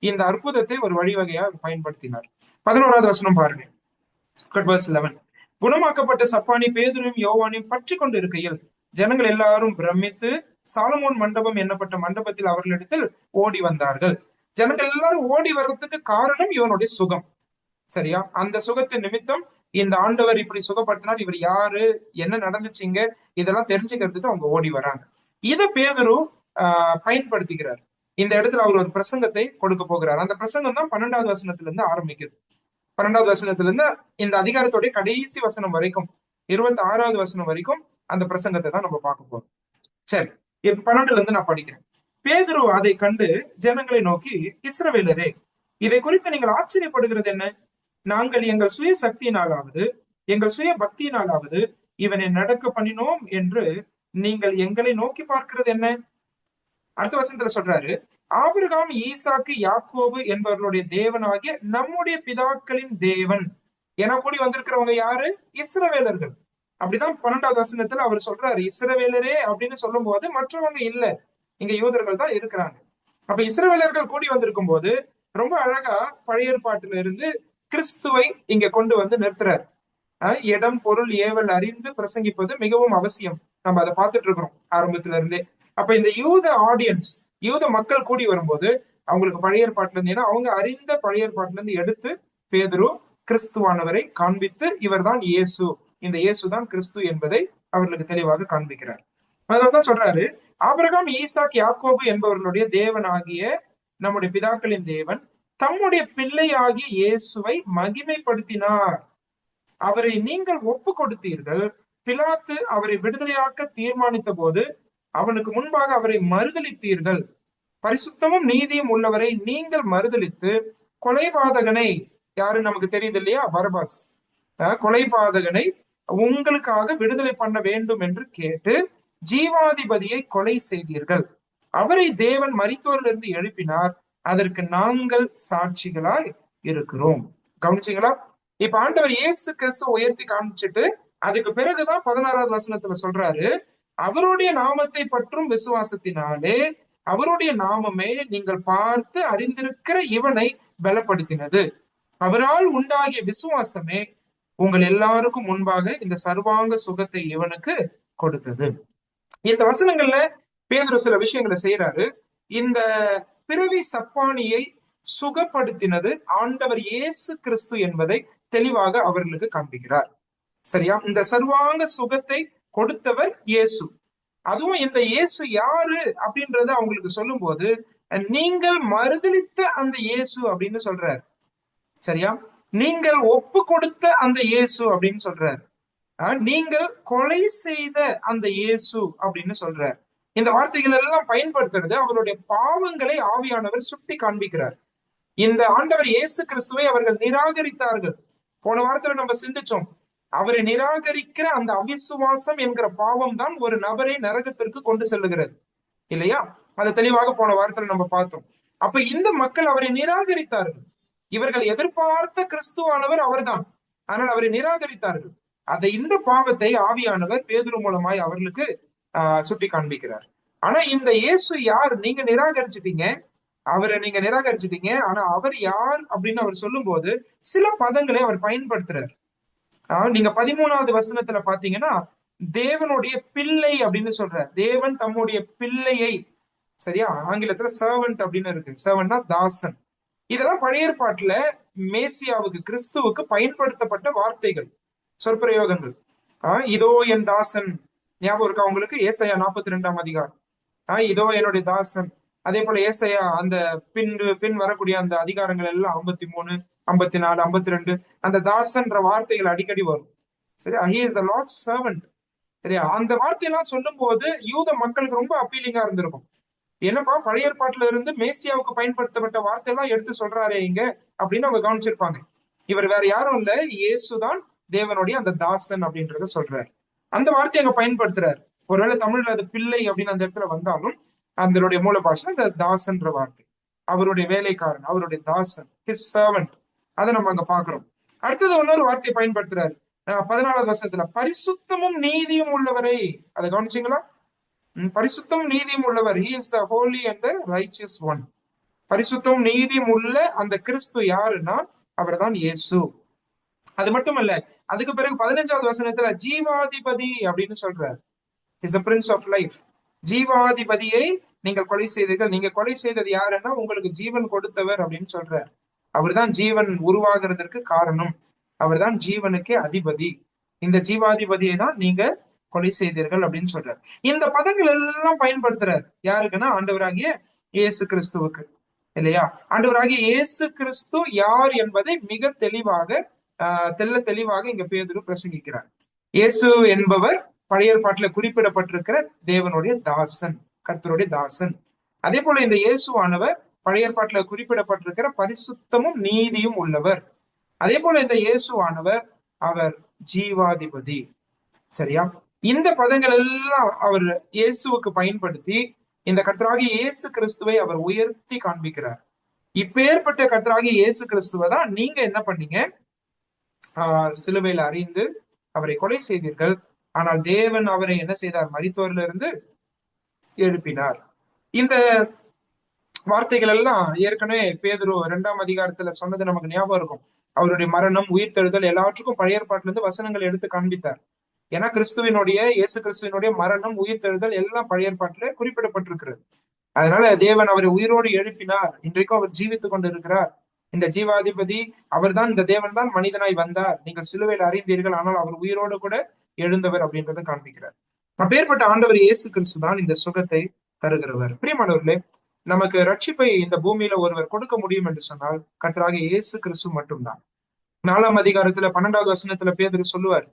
இந்த அற்புதத்தை ஒரு வழிவகையா பயன்படுத்தினார். 11வது வசனம் பாருங்க. verse 11. குணமாக்கப்பட்ட சப்பானி பேதுருவையும் யோவானையும் பற்றி கொண்டு இருக்கையில் ஜனங்கள் எல்லாரும் பிரமித்து சாலமோன் மண்டபம் என்னப்பட்ட மண்டபத்தில் அவர்களிடத்தில் ஓடி வந்தார்கள். ஜனங்கள் எல்லாரும் ஓடி வர்றதுக்கு காரணம் இவனுடைய சுகம். சரியா? அந்த சுகத்தின் நிமித்தம் இந்த ஆண்டவர் இப்படி சுகப்படுத்தினார், இவர் யாரு, என்ன நடந்துச்சுங்க, இதெல்லாம் தெரிஞ்சுக்கிறதுக்கு அவங்க ஓடி வராங்க. இதை பேதுரு பயன்படுத்திக்கிறார். இந்த இடத்துல அவர் ஒரு பிரசங்கத்தை கொடுக்க போகிறார். அந்த பிரசங்கம் தான் 12வது வசனத்துல இருந்து ஆரம்பிக்குது. 12வது வசனத்துல இருந்து இந்த அதிகாரத்துடைய கடைசி வசனம் வரைக்கும், 26வது வசனம் வரைக்கும் அந்த பிரசங்கத்தை தான் நம்ம பார்க்க போறோம். சரி, 12ல இருந்து நான் படிக்கிறேன். பேதுரு அதை கண்டு ஜனங்களை நோக்கி, இஸ்ரவேலரே, இதை குறித்து நீங்கள் ஆச்சரியப்படுகிறது என்ன? நாங்கள் எங்கள் சுய சக்தியினாலாவது எங்கள் சுய பக்தியினாலாவது இவனை நடக்க பண்ணினோம் என்று நீங்கள் எங்களை நோக்கி பார்க்கிறது என்ன? அடுத்த வசனத்துல சொல்றாரு, ஆபிரகாம், ஈசாக்கு, யாக்கோபு என்பவர்களுடைய தேவனாகிய நம்முடைய பிதாக்களின் தேவன் என கூடி வந்திருக்கிறவங்க யாரு? இஸ்ரவேலர்கள். அப்படிதான் 12வது வசனத்துல அவர் சொல்றாரு, இஸ்ரவேலரே அப்படின்னு சொல்லும் போது மற்றவங்க இல்ல, இங்க யூதர்கள் தான் இருக்கிறாங்க. அப்ப இஸ்ரவேலர்கள் கூடி வந்திருக்கும் போது ரொம்ப அழகா பழைய ஏற்பாட்டுல இருந்து கிறிஸ்துவை இங்க கொண்டு நிறுத்துறாரு. இடம், பொருள், ஏவல் அறிந்து பிரசங்கிப்பது மிகவும் அவசியம். நம்ம அதை பார்த்துட்டு இருக்கிறோம் ஆரம்பத்துல இருந்தே. அப்ப இந்த யூத ஆடியன்ஸ், யூத மக்கள் கூடி வரும்போது அவங்களுக்கு பழைய ஏற்பாட்டுல இருந்து, ஏன்னா அவங்க அறிந்த பழைய ஏற்பாட்டுல இருந்து எடுத்து பேதுரு கிறிஸ்துவானவரை காண்பித்து இவர் தான் இயேசு, இந்த இயேசு தான் கிறிஸ்து என்பதை அவர்களுக்கு தெளிவாக காண்பிக்கிறார். அதனாலதான் சொல்றாரு, ஆபிரகாம், ஈசாக், யாக்கோபு என்பவர்களுடைய தேவனாகிய நம்முடைய பிதாக்களின் தேவன் தம்முடைய பிள்ளையாகிய இயேசுவை மகிமைப்படுத்தினார். அவரை நீங்கள் ஒப்பு கொடுத்தீர்கள். பிலாத்து அவரை விடுதலையாக்க தீர்மானித்த போது அவனுக்கு முன்பாக அவரை மறுதலித்தீர்கள். பரிசுத்தமும் நீதியும் உள்ளவரை நீங்கள் மறுதலித்து கொலைபாதகனை, யாரு நமக்கு தெரியுது இல்லையா, பரபாஸ், கொலைபாதகனை உங்களுக்காக விடுதலை பண்ண வேண்டும் என்று கேட்டு ஜீவாதிபதியை கொலை செய்தீர்கள். அவரை தேவன் மரித்தோரிலிருந்து எழுப்பினார். அதற்கு நாங்கள் சாட்சிகளாய் இருக்கிறோம். கவனிச்சீங்களா? இப்ப ஆண்டவர் இயேசு கிறிஸ்து உயர்த்தி காமிச்சிட்டு அதுக்கு பிறகுதான் 16வது வசனத்துல சொல்றாரு, அவருடைய நாமத்தை பற்றும் விசுவாசத்தினாலே அவருடைய நாமமே நீங்கள் பார்த்து அறிந்திருக்கிற இவனை பலப்படுத்தினது. அவரால் உண்டாகிய விசுவாசமே உங்கள் எல்லாருக்கும் முன்பாக இந்த சர்வாங்க சுகத்தை இவனுக்கு கொடுத்தது. இந்த வசனங்கள்ல பேதுரு சில விஷயங்களை செய்யறாரு. இந்த பிறவி சப்பானியை சுகப்படுத்தினது ஆண்டவர் இயேசு கிறிஸ்து என்பதை தெளிவாக அவர்களுக்கு காண்பிக்கிறார். சரியா? இந்த சர்வாங்க சுகத்தை கொடுத்தவர் இயேசு. அதுவும் இந்த இயேசு யாரு அப்படின்றத அவங்களுக்கு சொல்லும் போது, நீங்கள் மறுதலித்த அந்த இயேசு அப்படின்னு சொல்றாரு. சரியா? நீங்கள் ஒப்பு கொடுத்த அந்த இயேசு அப்படின்னு சொல்றாரு. நீங்கள் கொலை செய்த அந்த இயேசு அப்படின்னு சொல்றார். இந்த வார்த்தைகள் எல்லாம் பயன்படுத்துறது அவருடைய பாவங்களை ஆவியானவர் சுட்டி காண்பிக்கிறார். இந்த ஆண்டவர் இயேசு கிறிஸ்துவை அவர்கள் நிராகரித்தார்கள். போன வாரத்துல நம்ம சிந்திச்சோம், அவரை நிராகரிக்கிற அந்த அவிசுவாசம் என்கிற பாவம் தான் ஒரு நபரை நரகத்திற்கு கொண்டு செல்லுகிறது, இல்லையா? அதை தெளிவாக போன வாரத்துல நம்ம பார்த்தோம். அப்ப இந்த மக்கள் அவரை நிராகரித்தார்கள். இவர்கள் எதிர்பார்த்த கிறிஸ்துவானவர் அவர்தான், ஆனால் அவரை நிராகரித்தார்கள். இந்த பாவத்தை ஆவியானவர் பேதுரு மூலமாய் அவர்களுக்கு சுட்டி காண்பிக்கிறார். ஆனா இந்த இயேசு யார்? நீங்க நிராகரிச்சிட்டீங்க, அவரை நீங்க நிராகரிச்சிட்டீங்க. ஆனா அவர் யார் அப்படின்னு அவர் சொல்லும் போது சில பதங்களை அவர் பயன்படுத்துறார். நீங்க 13வது வசனத்துல பாத்தீங்கன்னா தேவனுடைய பிள்ளை அப்படின்னு சொல்றார். தேவன் தம்முடைய பிள்ளையை, சரியா? ஆங்கிலத்துல சர்வன்ட் அப்படின்னு இருக்கு. சர்வன்ட்னா தாசன். இதெல்லாம் பழைய ஏற்பாட்டுல மேசியாவுக்கு, கிறிஸ்துவுக்கு பயன்படுத்தப்பட்ட வார்த்தைகள், சொற்பிரயோகங்கள். இதோ என் தாசன், ஞாபகம் இருக்கா உங்களுக்கு? ஏசாயா 42ஆம் அதிகாரம். இதோ என்னுடைய தாசன். அதே போல ஏசாயா அந்த பின் வரக்கூடிய அந்த அதிகாரங்கள் எல்லாம் 53, 54, 52 அந்த தாசன்ற வார்த்தைகள் அடிக்கடி வரும். சரியா? he is the Lord's servant. சரியா? அந்த வார்த்தையெல்லாம் சொல்லும் போது யூத மக்களுக்கு ரொம்ப அப்பீலிங்கா இருந்திருக்கும். என்னப்பா, பழைய ஏற்பாட்டுல இருந்து மேசியாவுக்கு பயன்படுத்தப்பட்ட வார்த்தையெல்லாம் எடுத்து சொல்றாரே இங்க அப்படின்னு அவங்க கவனிச்சிருப்பாங்க. இவர் வேற யாரும் இல்ல, இயேசுதான் தேவனுடைய அந்த தாசன் அப்படின்றத சொல்றாரு. அந்த வார்த்தையை அங்க பயன்படுத்துறாரு. ஒருவேளை தமிழ்ல அது பிள்ளை அப்படின்னு அந்த இடத்துல வந்தாலும் அதனுடைய மூல பாஷை இந்த தாசன்ற வார்த்தை. அவருடைய வேலைக்காரன், அவருடைய தாசன், ஹிஸ் சர்வன்ட். அதை நம்ம அங்க பாக்குறோம். அடுத்தது இன்னொரு வார்த்தையை பயன்படுத்துறாரு 14வது வசனத்துல, பரிசுத்தமும் நீதியும் உள்ளவரை. அதை கவனிச்சீங்களா? பரிசுத்தம் நீதியும் உள்ளவர். he is the holy and the righteous one. பரிசுத்தம் நீதியும் உள்ள அந்த கிறிஸ்து யாருன்னா அவர் தான் இயேசு. அது மட்டுமல்ல, அதுக்கு பிறகு 15வது வசனத்துல ஜீவாதிபதி அப்படின்னு சொல்றார். Is a prince of life. ஜீவாதிபதியை நீங்கள் கொலை செய்தீர்கள். நீங்க கொலை செய்தது யாருன்னா உங்களுக்கு ஜீவன் கொடுத்தவர் அப்படின்னு சொல்றார். அவர் தான் ஜீவன் உருவாகிறதற்கு காரணம். அவர் தான் ஜீவனுக்கே அதிபதி. இந்த ஜீவாதிபதியை தான் நீங்க கொலை செய்தீர்கள் அப்படின்னு சொல்றார். இந்த பதங்கள் எல்லாம் பயன்படுத்துறாரு யாருக்குன்னா ஆண்டவராகிய இயேசு கிறிஸ்துவுக்கு, இல்லையா? ஆண்டவராகிய இயேசு கிறிஸ்து யார் என்பதை மிக தெளிவாக தெளிவாக இங்க பேதுரு பிரசங்கிக்கிறார். இயேசு என்பவர் பழைய ஏற்பாட்டுல குறிப்பிடப்பட்டிருக்கிற தேவனுடைய தாசன், கர்த்தருடைய தாசன். அதே போல இந்த இயேசுவானவர் பழைய ஏற்பாட்டுல குறிப்பிடப்பட்டிருக்கிற பரிசுத்தமும் நீதியும் உள்ளவர். அதே போல இந்த இயேசுவானவர் அவர் ஜீவாதிபதி. சரியா? இந்த பதங்கள் எல்லாம் அவர் இயேசுவுக்கு பயன்படுத்தி இந்த கர்த்தராகிய இயேசு கிறிஸ்துவை அவர் உயர்த்தி காண்பிக்கிறார். இப்பேற்பட்ட கர்த்தராகிய இயேசு கிறிஸ்துவை தான் நீங்க என்ன பண்ணீங்க? சிலுவையில் அறிந்து அவரை கொலை செய்தீர்கள். ஆனால் தேவன் அவரை என்ன செய்தார்? மரித்தோரிலிருந்து எழுப்பினார். இந்த வார்த்தைகள் எல்லாம் ஏற்கனவே பேதுரு 2ஆம் அதிகாரத்துல சொன்னது நமக்கு ஞாபகம் இருக்கும். அவருடைய மரணம், உயிர்த்தெழுதல் எல்லாவற்றுக்கும் பழைய ஏற்பாட்டுல இருந்து வசனங்கள் எடுத்து காண்பித்தார். ஏன்னா இயேசு கிறிஸ்துவினுடைய மரணம், உயிர்த்தெழுதல் எல்லாம் பழைய ஏற்பாட்டுல குறிப்பிடப்பட்டிருக்கிறது. அதனால தேவன் அவரை உயிரோடு எழுப்பினார். இன்றைக்கும் அவர் ஜீவித்துக் கொண்டு இருக்கிறார். இந்த ஜீவாதிபதி அவர் தான், இந்த தேவன் தான் மனிதனாய் வந்தார். நீங்கள் சிலுவையில் அறிந்தீர்கள், ஆனால் அவர் உயிரோடு கூட எழுந்தவர் அப்படின்றத காண்பிக்கிறார். அப்பேற்பட்ட ஆண்டவர் இயேசு கிறிஸ்து தான் இந்த சுகத்தை தருகிறவர். பிரியமானவர்களே, நமக்கு ரட்சிப்பை இந்த பூமியில ஒருவர் கொடுக்க முடியும் என்று சொன்னால் கர்த்தராகிய இயேசு கிறிஸ்து மட்டும்தான். 4ஆம் அதிகாரத்துல 12வது வசனத்துல பேதுரு சொல்லுவார்,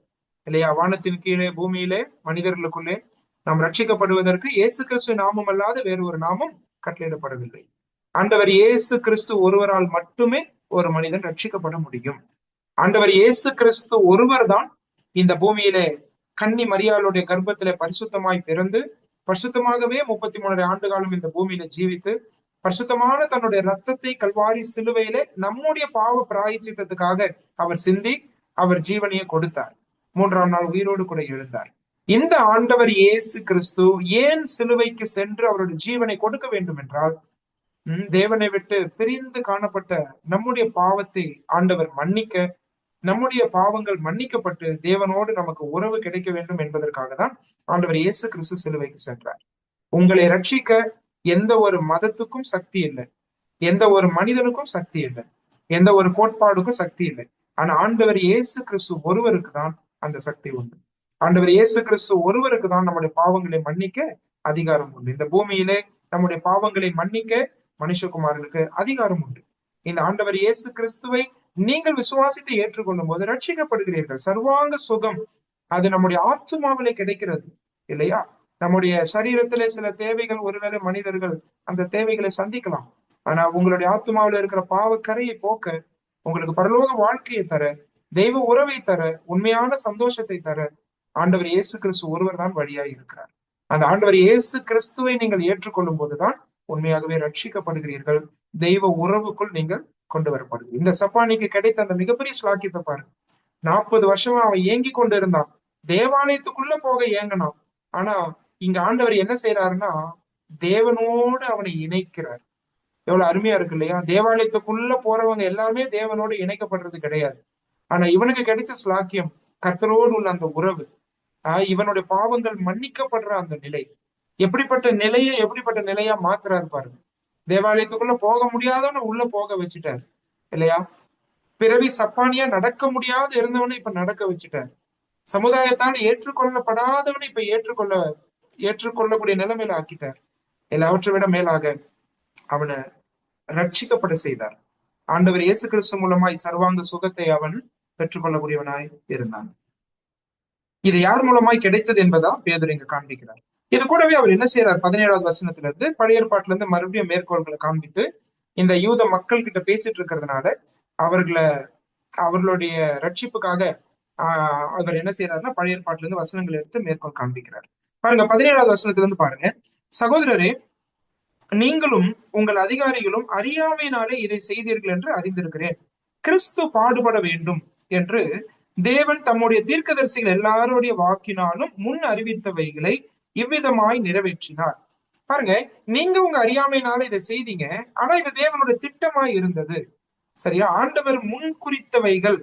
இல்லையா? வானத்தின் கீழே பூமியிலே மனிதர்களுக்குள்ளே நாம் ரட்சிக்கப்படுவதற்கு இயேசு கிறிஸ்து நாமம் அல்லாத வேறு ஒரு நாமம் கட்டளையிடப்படவில்லை. ஆண்டவர் இயேசு கிறிஸ்து ஒருவரால் மட்டுமே ஒரு மனிதன் ரட்சிக்கப்பட முடியும். ஆண்டவர் இயேசு கிறிஸ்து ஒருவர் தான் இந்த பூமியிலே கன்னி மரியாளுடைய கர்ப்பத்திலே பரிசுத்தமாய் பிறந்து பரிசுத்தமாகவே 33 ஆண்டு காலம் இந்த பூமியில ஜீவித்து பரிசுத்தமான தன்னுடைய ரத்தத்தை கல்வாரி சிலுவையிலே நம்முடைய பாவ பிராயச்சித்தத்துக்காக அவர் சிந்தி அவர் ஜீவனையை கொடுத்தார். 3ஆம் நாள் உயிரோடு கூட எழுந்தார். இந்த ஆண்டவர் இயேசு கிறிஸ்து ஏன் சிலுவைக்கு சென்று அவருடைய ஜீவனை கொடுக்க வேண்டும் என்றால், தேவனை விட்டு பிரிந்து காணப்பட்ட நம்முடைய பாவத்தை ஆண்டவர் மன்னிக்க, நம்முடைய பாவங்கள் மன்னிக்கப்பட்டு தேவனோடு நமக்கு உறவு கிடைக்க வேண்டும் என்பதற்காக தான் ஆண்டவர் இயேசு கிறிஸ்து சிலுவைக்கு சென்றார். உங்களை ரட்சிக்க எந்த ஒரு மதத்துக்கும் சக்தி இல்லை, எந்த ஒரு மனிதனுக்கும் சக்தி இல்லை, எந்த ஒரு கோட்பாடுக்கும் சக்தி இல்லை. ஆனா ஆண்டவர் இயேசு கிறிஸ்து ஒருவருக்கு தான் அந்த சக்தி உண்டு. ஆண்டவர் இயேசு கிறிஸ்து ஒருவருக்கு தான் நம்முடைய பாவங்களை மன்னிக்க அதிகாரம் உண்டு. இந்த பூமியிலே நம்முடைய பாவங்களை மன்னிக்க மனுஷகுமாரனுக்கு அதிகாரம் உண்டு. இந்த ஆண்டவர் இயேசு கிறிஸ்துவை நீங்கள் விசுவாசித்து ஏற்றுக்கொள்ளும் போது ரட்சிக்கப்படுகிறீர்கள். சர்வாங்க சுகம் அது நம்முடைய ஆத்துமாவிலே கிடைக்கிறது இல்லையா? நம்முடைய சரீரத்திலே சில தேவைகள் ஒருவேளை மனிதர்கள் அந்த தேவைகளை சந்திக்கலாம். ஆனா உங்களுடைய ஆத்துமாவில இருக்கிற பாவக்கரையை போக்க, உங்களுக்கு பரலோக வாழ்க்கையை தர, தெய்வ உறவை தர, உண்மையான சந்தோஷத்தை தர ஆண்டவர் இயேசு கிறிஸ்து ஒருவர் தான் வழியாய் இருக்கிறார். அந்த ஆண்டவர் இயேசு கிறிஸ்துவை நீங்கள் ஏற்றுக்கொள்ளும் போதுதான் உண்மையாகவே ரட்சிக்கப்படுகிறீர்கள். தெய்வ உறவுக்குள் நீங்கள் கொண்டு வரப்படுது. இந்த சப்பானிக்கு கிடைத்த அந்த மிகப்பெரிய ஸ்லாக்கியத்தை பாருங்க. 40 வருஷமா அவன் ஏங்கி கொண்டு இருந்தான், தேவாலயத்துக்குள்ள போக ஏங்கினான். ஆனா இங்க ஆண்டவர் என்ன செய்யறாருன்னா, தேவனோடு அவனை இணைக்கிறார். எவ்வளவு அருமையா இருக்கு இல்லையா? தேவாலயத்துக்குள்ள போறவங்க எல்லாமே தேவனோடு இணைக்கப்படுறது கிடையாது. ஆனா இவனுக்கு கிடைச்ச ஸ்லாக்கியம் கர்த்தரோடு உள்ள அந்த உறவு, இவனுடைய பாவங்கள் மன்னிக்கப்படுற அந்த நிலை, எப்படிப்பட்ட நிலையா மாத்துறாரு பாருங்க. தேவாலயத்துக்குள்ள போக முடியாதவன உள்ள போக வச்சுட்டாரு இல்லையா? பிறவி சப்பானியா நடக்க முடியாத இருந்தவனை இப்ப நடக்க வச்சுட்டாரு. சமுதாயத்தால் ஏற்றுக்கொள்ளப்படாதவனை இப்ப ஏற்றுக்கொள்ளக்கூடிய நிலைமையில ஆக்கிட்டார். எல்லாவற்றை விட மேலாக அவனை ரட்சிக்கப்பட செய்தார். ஆண்டவர் இயேசு கிறிஸ்து மூலமாய் சர்வாங்க சுகத்தை அவன் பெற்றுக்கொள்ளக்கூடியவனாய் இருந்தான். இது யார் மூலமாய் கிடைத்தது என்பதா பேதுரு இங்க காண்பிக்கிறார். இது கூடவே அவர் என்ன செய்யறார்? 17வது வசனத்துல இருந்து பழைய ஏற்பாட்டுல இருந்து மறுபடியும் மேற்கோள்களை காண்பித்து இந்த யூத மக்கள் கிட்ட பேசிட்டு இருக்கிறதுனால அவர்களுடைய ரட்சிப்புக்காக அவர் என்ன செய்யறாருன்னா பழைய ஏற்பாட்டுல இருந்து வசனங்களை எடுத்து மேற்கோள் காண்பிக்கிறார். பாருங்க 17வது வசனத்துல இருந்து பாருங்க. சகோதரரே, நீங்களும் உங்கள் அதிகாரிகளும் அறியாமையினாலே இதை செய்தீர்கள் என்று அறிந்திருக்கிறேன். கிறிஸ்து பாடுபட வேண்டும் என்று தேவன் தம்முடைய தீர்க்கதரிசிகள் எல்லாருடைய வாக்கினாலும் முன் அறிவித்தவைகளை இவ்விதமாய் நிறைவேற்றினார். பாருங்க, நீங்க உங்க அறியாமையினால இதை செய்தீங்க, ஆனா இது தேவனுடைய திட்டமாய் இருந்தது. சரியா? ஆண்டவர் முன் குறித்தவைகள்,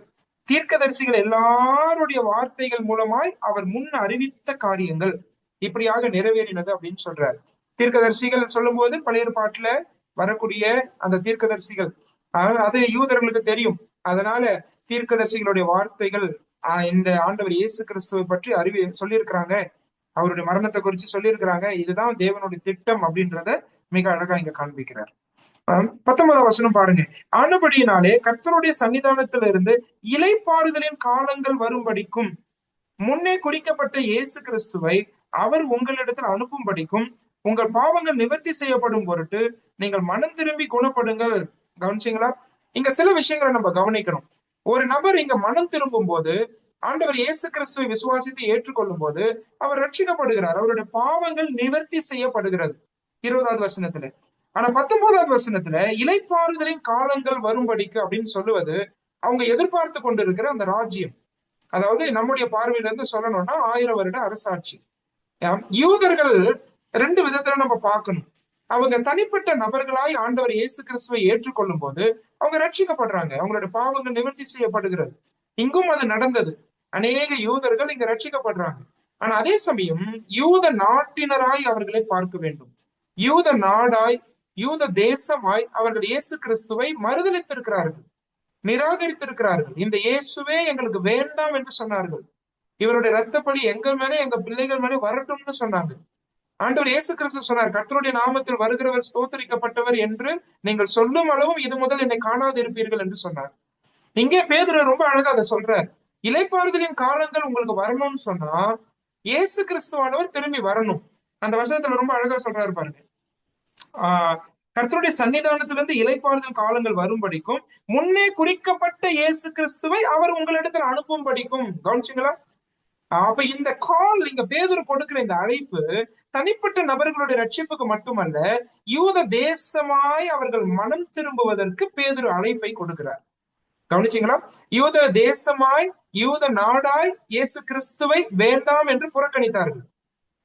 தீர்க்கதரிசிகள் எல்லாருடைய வார்த்தைகள் மூலமாய் அவர் முன் அறிவித்த காரியங்கள் இப்படியாக நிறைவேறினது அப்படின்னு சொல்றாரு. தீர்க்கதரிசிகள் சொல்லும் போது பழைய ஏற்பாட்டுல வரக்கூடிய அந்த தீர்க்கதரிசிகள் அது யூதர்களுக்கு தெரியும். அதனால தீர்க்கதரிசிகளுடைய வார்த்தைகள் இந்த ஆண்டவர் இயேசு கிறிஸ்துவை பற்றி சொல்லியிருக்கிறாங்க, அவருடைய மரணத்தை குறித்து சொல்லியிருக்கிறாங்க. இதுதான் தேவனுடைய திட்டம் அப்படின்றத மிக அழகா இங்க காண்பிக்கிறார். 19வது வசனம் பாருங்க. ஆனபடியினாலே கர்த்தருடைய சன்னிதானத்தில இருந்து இளைப்பாறுதலின் காலங்கள் வரும்படிக்கும் முன்னே குறிக்கப்பட்ட இயேசு கிறிஸ்துவை அவர் உங்களிடத்தில் அனுப்பும்படிக்கும் உங்கள் பாவங்கள் நிவர்த்தி செய்யப்படும் பொருட்டு நீங்கள் மனம் திரும்பி குணப்படுங்கள். கவனிச்சீங்களா? இங்க சில விஷயங்களை நம்ம கவனிக்கணும். ஒரு நபர் இங்க மனம் திரும்பும் போது, ஆண்டவர் இயேசு கிறிஸ்துவை விசுவாசித்து ஏற்றுக்கொள்ளும் போது அவர் ரட்சிக்கப்படுகிறார். அவருடைய பாவங்கள் நிவர்த்தி செய்யப்படுகிறது 20வது வசனத்துல. ஆனா 19வது வசனத்துல இளைப்பாறுதலின் காலங்கள் வரும்படிக்கு அப்படின்னு சொல்லுவது அவங்க எதிர்பார்த்து கொண்டிருக்கிற அந்த ராஜ்யம். அதாவது நம்முடைய பார்வையில இருந்து சொல்லணும்னா 1000 வருட அரசாட்சி. யூதர்கள் 2 விதத்துல நம்ம பார்க்கணும். அவங்க தனிப்பட்ட நபர்களாய் ஆண்டவர் இயேசு கிறிஸ்துவை ஏற்றுக்கொள்ளும் போது அவங்க ரட்சிக்கப்படுறாங்க, அவங்களுடைய பாவங்கள் நிவர்த்தி செய்யப்படுகிறது. இங்கும் அது நடந்தது. அநேக யூதர்கள் இங்க ரட்சிக்கப்படுறாங்க. ஆனா அதே சமயம் யூத நாட்டினராய் அவர்களை பார்க்க வேண்டும். யூத நாடாய், யூத தேசமாய் அவர்கள் இயேசு கிறிஸ்துவை மறுதலித்திருக்கிறார்கள், நிராகரித்திருக்கிறார்கள். இந்த இயேசுவே எங்களுக்கு வேண்டாம் என்று சொன்னார்கள். இவருடைய இரத்தப்பழி எங்கள் மேலே, எங்க பிள்ளைகள் மேலே வரட்டும்னு சொன்னாங்க. ஆண்டவர் இயேசு கிறிஸ்து சொன்னார், கர்த்தருடைய நாமத்தில் வருகிறவர் ஸ்தோத்திரிக்கப்பட்டவர் என்று நீங்கள் சொல்லும் அளவும் இது முதல் என்னை காணாது இருப்பீர்கள் என்று சொன்னார். இங்கே பேதுரு ரொம்ப அழகா அதை சொல்றார். இளைப்பாறுதலின் காலங்கள் உங்களுக்கு வரணும்னு சொன்னா இயேசு கிறிஸ்துவானவர் திரும்பி வரணும். அந்த வசனத்துல ரொம்ப அழகா சொல்றாரு பாருங்க. கர்த்தருடைய சன்னிதானத்திலிருந்து இளைப்பாறுதல் காலங்கள் வரும்படிக்கும் முன்னே குறிக்கப்பட்ட இயேசு கிறிஸ்துவை அவர் உங்களிடத்தில் அனுப்பும்படிக்கும். கவனிச்சுங்களா? அப்ப இந்த கால் இங்க பேதுரு கொடுக்கிற இந்த அழைப்பு தனிப்பட்ட நபர்களுடைய ரட்சிப்புக்கு மட்டுமல்ல, யூத தேசமாய் அவர்கள் மனம் திரும்புவதற்கு பேதுரு அழைப்பை கொடுக்கிறார். கவனிச்சீங்களா? யூத தேசமாய் யூத நாடாய் இயேசு கிறிஸ்துவை வேண்டாம் என்று புறக்கணித்தார்கள்.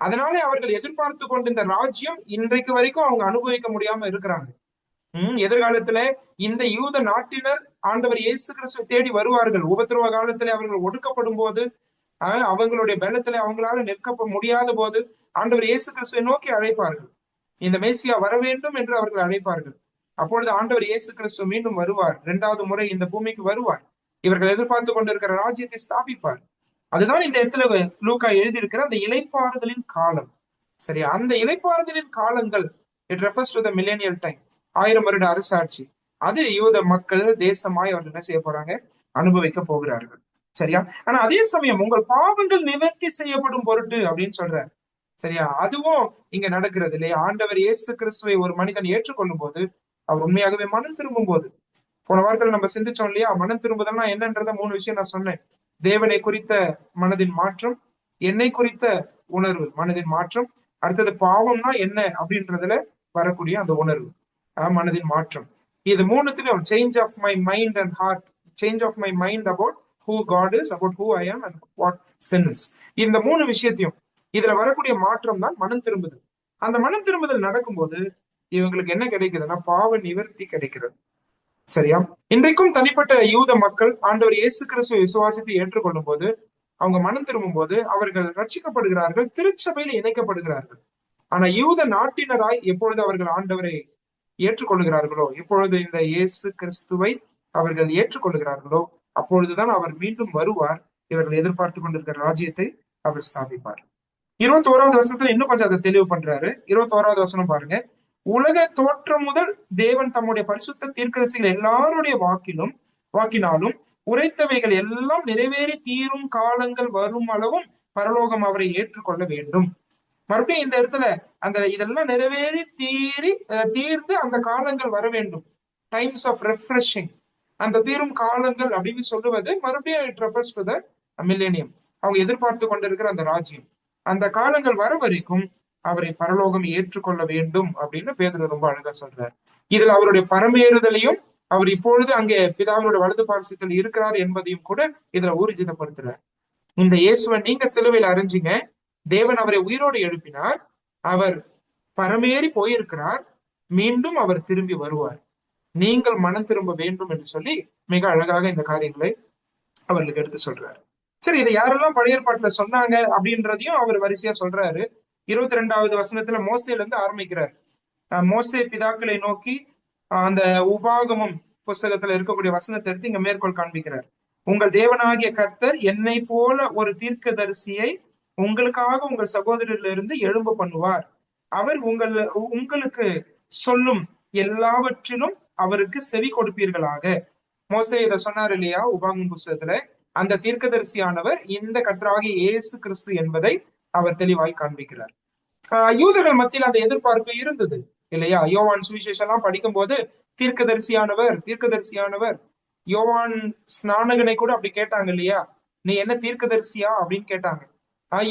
அதனாலே அவர்கள் எதிர்பார்த்து கொண்டிருந்த ராஜ்யம் இன்றைக்கு வரைக்கும் அவங்க அனுபவிக்க முடியாம இருக்கிறாங்க. எதிர்காலத்துல இந்த யூத நாட்டினர் ஆண்டவர் இயேசு கிறிஸ்துவை தேடி வருவார்கள். உபத்திரவ காலத்துல அவர்கள் ஒடுக்கப்படும் போது, அவங்களுடைய பலத்துல அவங்களால நிற்க முடியாத போது ஆண்டவர் இயேசு கிறிஸ்துவை நோக்கி அழைப்பார்கள். இந்த மேசியா வர வேண்டும் என்று அவர்கள் அழைப்பார்கள். அப்பொழுது ஆண்டவர் இயேசு கிறிஸ்து மீண்டும் வருவார். 2வது முறை இந்த பூமிக்கு வருவார். இவர்கள் எதிர்பார்த்து கொண்டிருக்கிற ராஜ்யத்தை ஸ்தாபிப்பார். அதுதான் இந்த இடத்துல லூக்கா எழுதியிருக்கிற அந்த இளைப்பாறுதலின் காலம். சரியா? அந்த இளைப்பாறுதலின் காலங்கள் it refers to the millennial time. 1000 வருட அரசாட்சி. அது யூத மக்கள் தேசமாய் அவர்கள் என்ன செய்ய போறாங்க? அனுபவிக்க போகிறார்கள். சரியா? ஆனா அதே சமயம் உங்கள் பாவங்கள் நிவர்த்தி செய்யப்படும் பொருட்டு அப்படின்னு சொல்றாரு. சரியா? அதுவும் இங்க நடக்கிறது இல்லையா? ஆண்டவர் இயேசு கிறிஸ்துவை ஒரு மனிதன் ஏற்றுக்கொள்ளும் போது, அவர் உண்மையாகவே மனம் திரும்பும் போது, போன வாரத்துல நம்ம சிந்திச்சோம் இல்லையா? மனம் திரும்புதல்னா என்னன்றத 3 விஷயம் நான் சொன்னேன். தேவனை குறித்த மனதின் மாற்றம், என்னை குறித்த உணர்வு மனதின் மாற்றம், அடுத்தது பாவம்னா என்ன அப்படின்றதுல வரக்கூடிய அந்த உணர்வு, மனதின் மாற்றம். இது 3த்திலும் change of my mind and heart, change of my mind about who God is, about who I am and what sin is. இந்த 3 விஷயத்தையும் இதுல வரக்கூடிய மாற்றம் தான் மனம் திரும்புதல். அந்த மனம் திரும்புதல் நடக்கும்போது இவங்களுக்கு என்ன கிடைக்குதுன்னா பாவ நிவர்த்தி கிடைக்கிறது. சரியா? இன்றைக்கும் தனிப்பட்ட யூத மக்கள் ஆண்டவர் இயேசு கிறிஸ்துவை விசுவாசித்து ஏற்றுக்கொள்ளும் போது, அவங்க மனம் திரும்பும் போது அவர்கள் ரட்சிக்கப்படுகிறார்கள், திருச்சபையில் இணைக்கப்படுகிறார்கள். ஆனா யூத நாட்டினராய் எப்பொழுது அவர்கள் ஆண்டவரை ஏற்றுக்கொள்ளுகிறார்களோ, எப்பொழுது இந்த இயேசு கிறிஸ்துவை அவர்கள் ஏற்றுக்கொள்ளுகிறார்களோ, அப்பொழுதுதான் அவர் மீண்டும் வருவார். இவர்கள் எதிர்பார்த்து கொண்டிருக்கிற ராஜ்யத்தை அவர் ஸ்தாபிப்பார். 21வது வசனத்துல இன்னும் கொஞ்சம் அதை தெளிவு பண்றாரு. 21வது வசனம் பாருங்க. உலக தோற்றம் முதல் தேவன் தம்முடைய பரிசுத்த தீர்க்கதரிசிகள் எல்லாருடைய வாக்கினாலும் உரைத்தவைகள் எல்லாம் நிறைவேறி தீரும் காலங்கள் வரும் அளவும் பரலோகம் அவரை ஏற்றுக்கொள்ள வேண்டும். மறுபடியும் இந்த இடத்துல இதெல்லாம் நிறைவேறி தீர்ந்து அந்த காலங்கள் வர வேண்டும். டைம்ஸ் ஆஃப் ரெஃப்ரெஷிங், அந்த தீரும் காலங்கள் அப்படின்னு சொல்லுவது மறுபடியும் it refers to the millennium. அவங்க எதிர்பார்த்து கொண்டிருக்கிற அந்த ராஜ்யம், அந்த காலங்கள் வர வரைக்கும் அவரை பரலோகம் ஏற்றுக்கொள்ள வேண்டும் அப்படின்னு பேதுரு ரொம்ப அழகா சொல்றார். இதுல அவருடைய பரமேறுதலையும், அவர் இப்பொழுது அங்கே பிதாவினுடைய வலது பார்சத்தில் இருக்கிறார் என்பதையும் கூட இதுல ஊர்ஜிதப்படுத்துறார். இந்த இயேசுவை நீங்க சிலுவையில் அறிஞ்சிங்க, தேவன் அவரை உயிரோடு எழுப்பினார், அவர் பரமேறி போயிருக்கிறார், மீண்டும் அவர் திரும்பி வருவார், நீங்கள் மனம் திரும்ப வேண்டும் என்று சொல்லி மிக அழகாக இந்த காரியங்களை அவர்களுக்கு எடுத்து சொல்றாரு. சரி, இதை யாரெல்லாம் பழைய ஏற்பாட்டுல சொன்னாங்க அப்படின்றதையும் அவர் வரிசையா சொல்றாரு. 22வது வசனத்துல மோசேல இருந்து ஆரம்பிக்கிறார். மோசே பிதாக்களை நோக்கி அந்த உபாகமம் புஸ்தகத்துல இருக்கக்கூடிய வசனத்தை எடுத்து இங்க மேற்கோள் காண்பிக்கிறார். உங்கள் தேவனாகிய கர்த்தர் என்னை போல ஒரு தீர்க்கதரிசியை உங்களுக்காக உங்கள் சகோதரரிலிருந்து எழும்ப பண்ணுவார். அவர் உங்களுக்கு சொல்லும் எல்லாவற்றிலும் அவருக்கு செவி கொடுப்பீர்களாக. மோசே இதை சொன்னார் இல்லையா உபாகமம் புஸ்தகத்துல? அந்த தீர்க்கதரிசியானவர் இந்த கர்த்தராகிய இயேசு கிறிஸ்து என்பதை அவர் தெளிவாய் காண்பிக்கிறார். யூதர்கள் மத்தியில் அந்த எதிர்பார்ப்பு இருந்தது இல்லையா? யோவான் சுவிசேஷம் எல்லாம் படிக்கும் போது தீர்க்கதரிசியானவர் யோவான் ஸ்நானகனை கூட அப்படி கேட்டாங்க இல்லையா? நீ என்ன தீர்க்கதரிசியா அப்படின்னு கேட்டாங்க.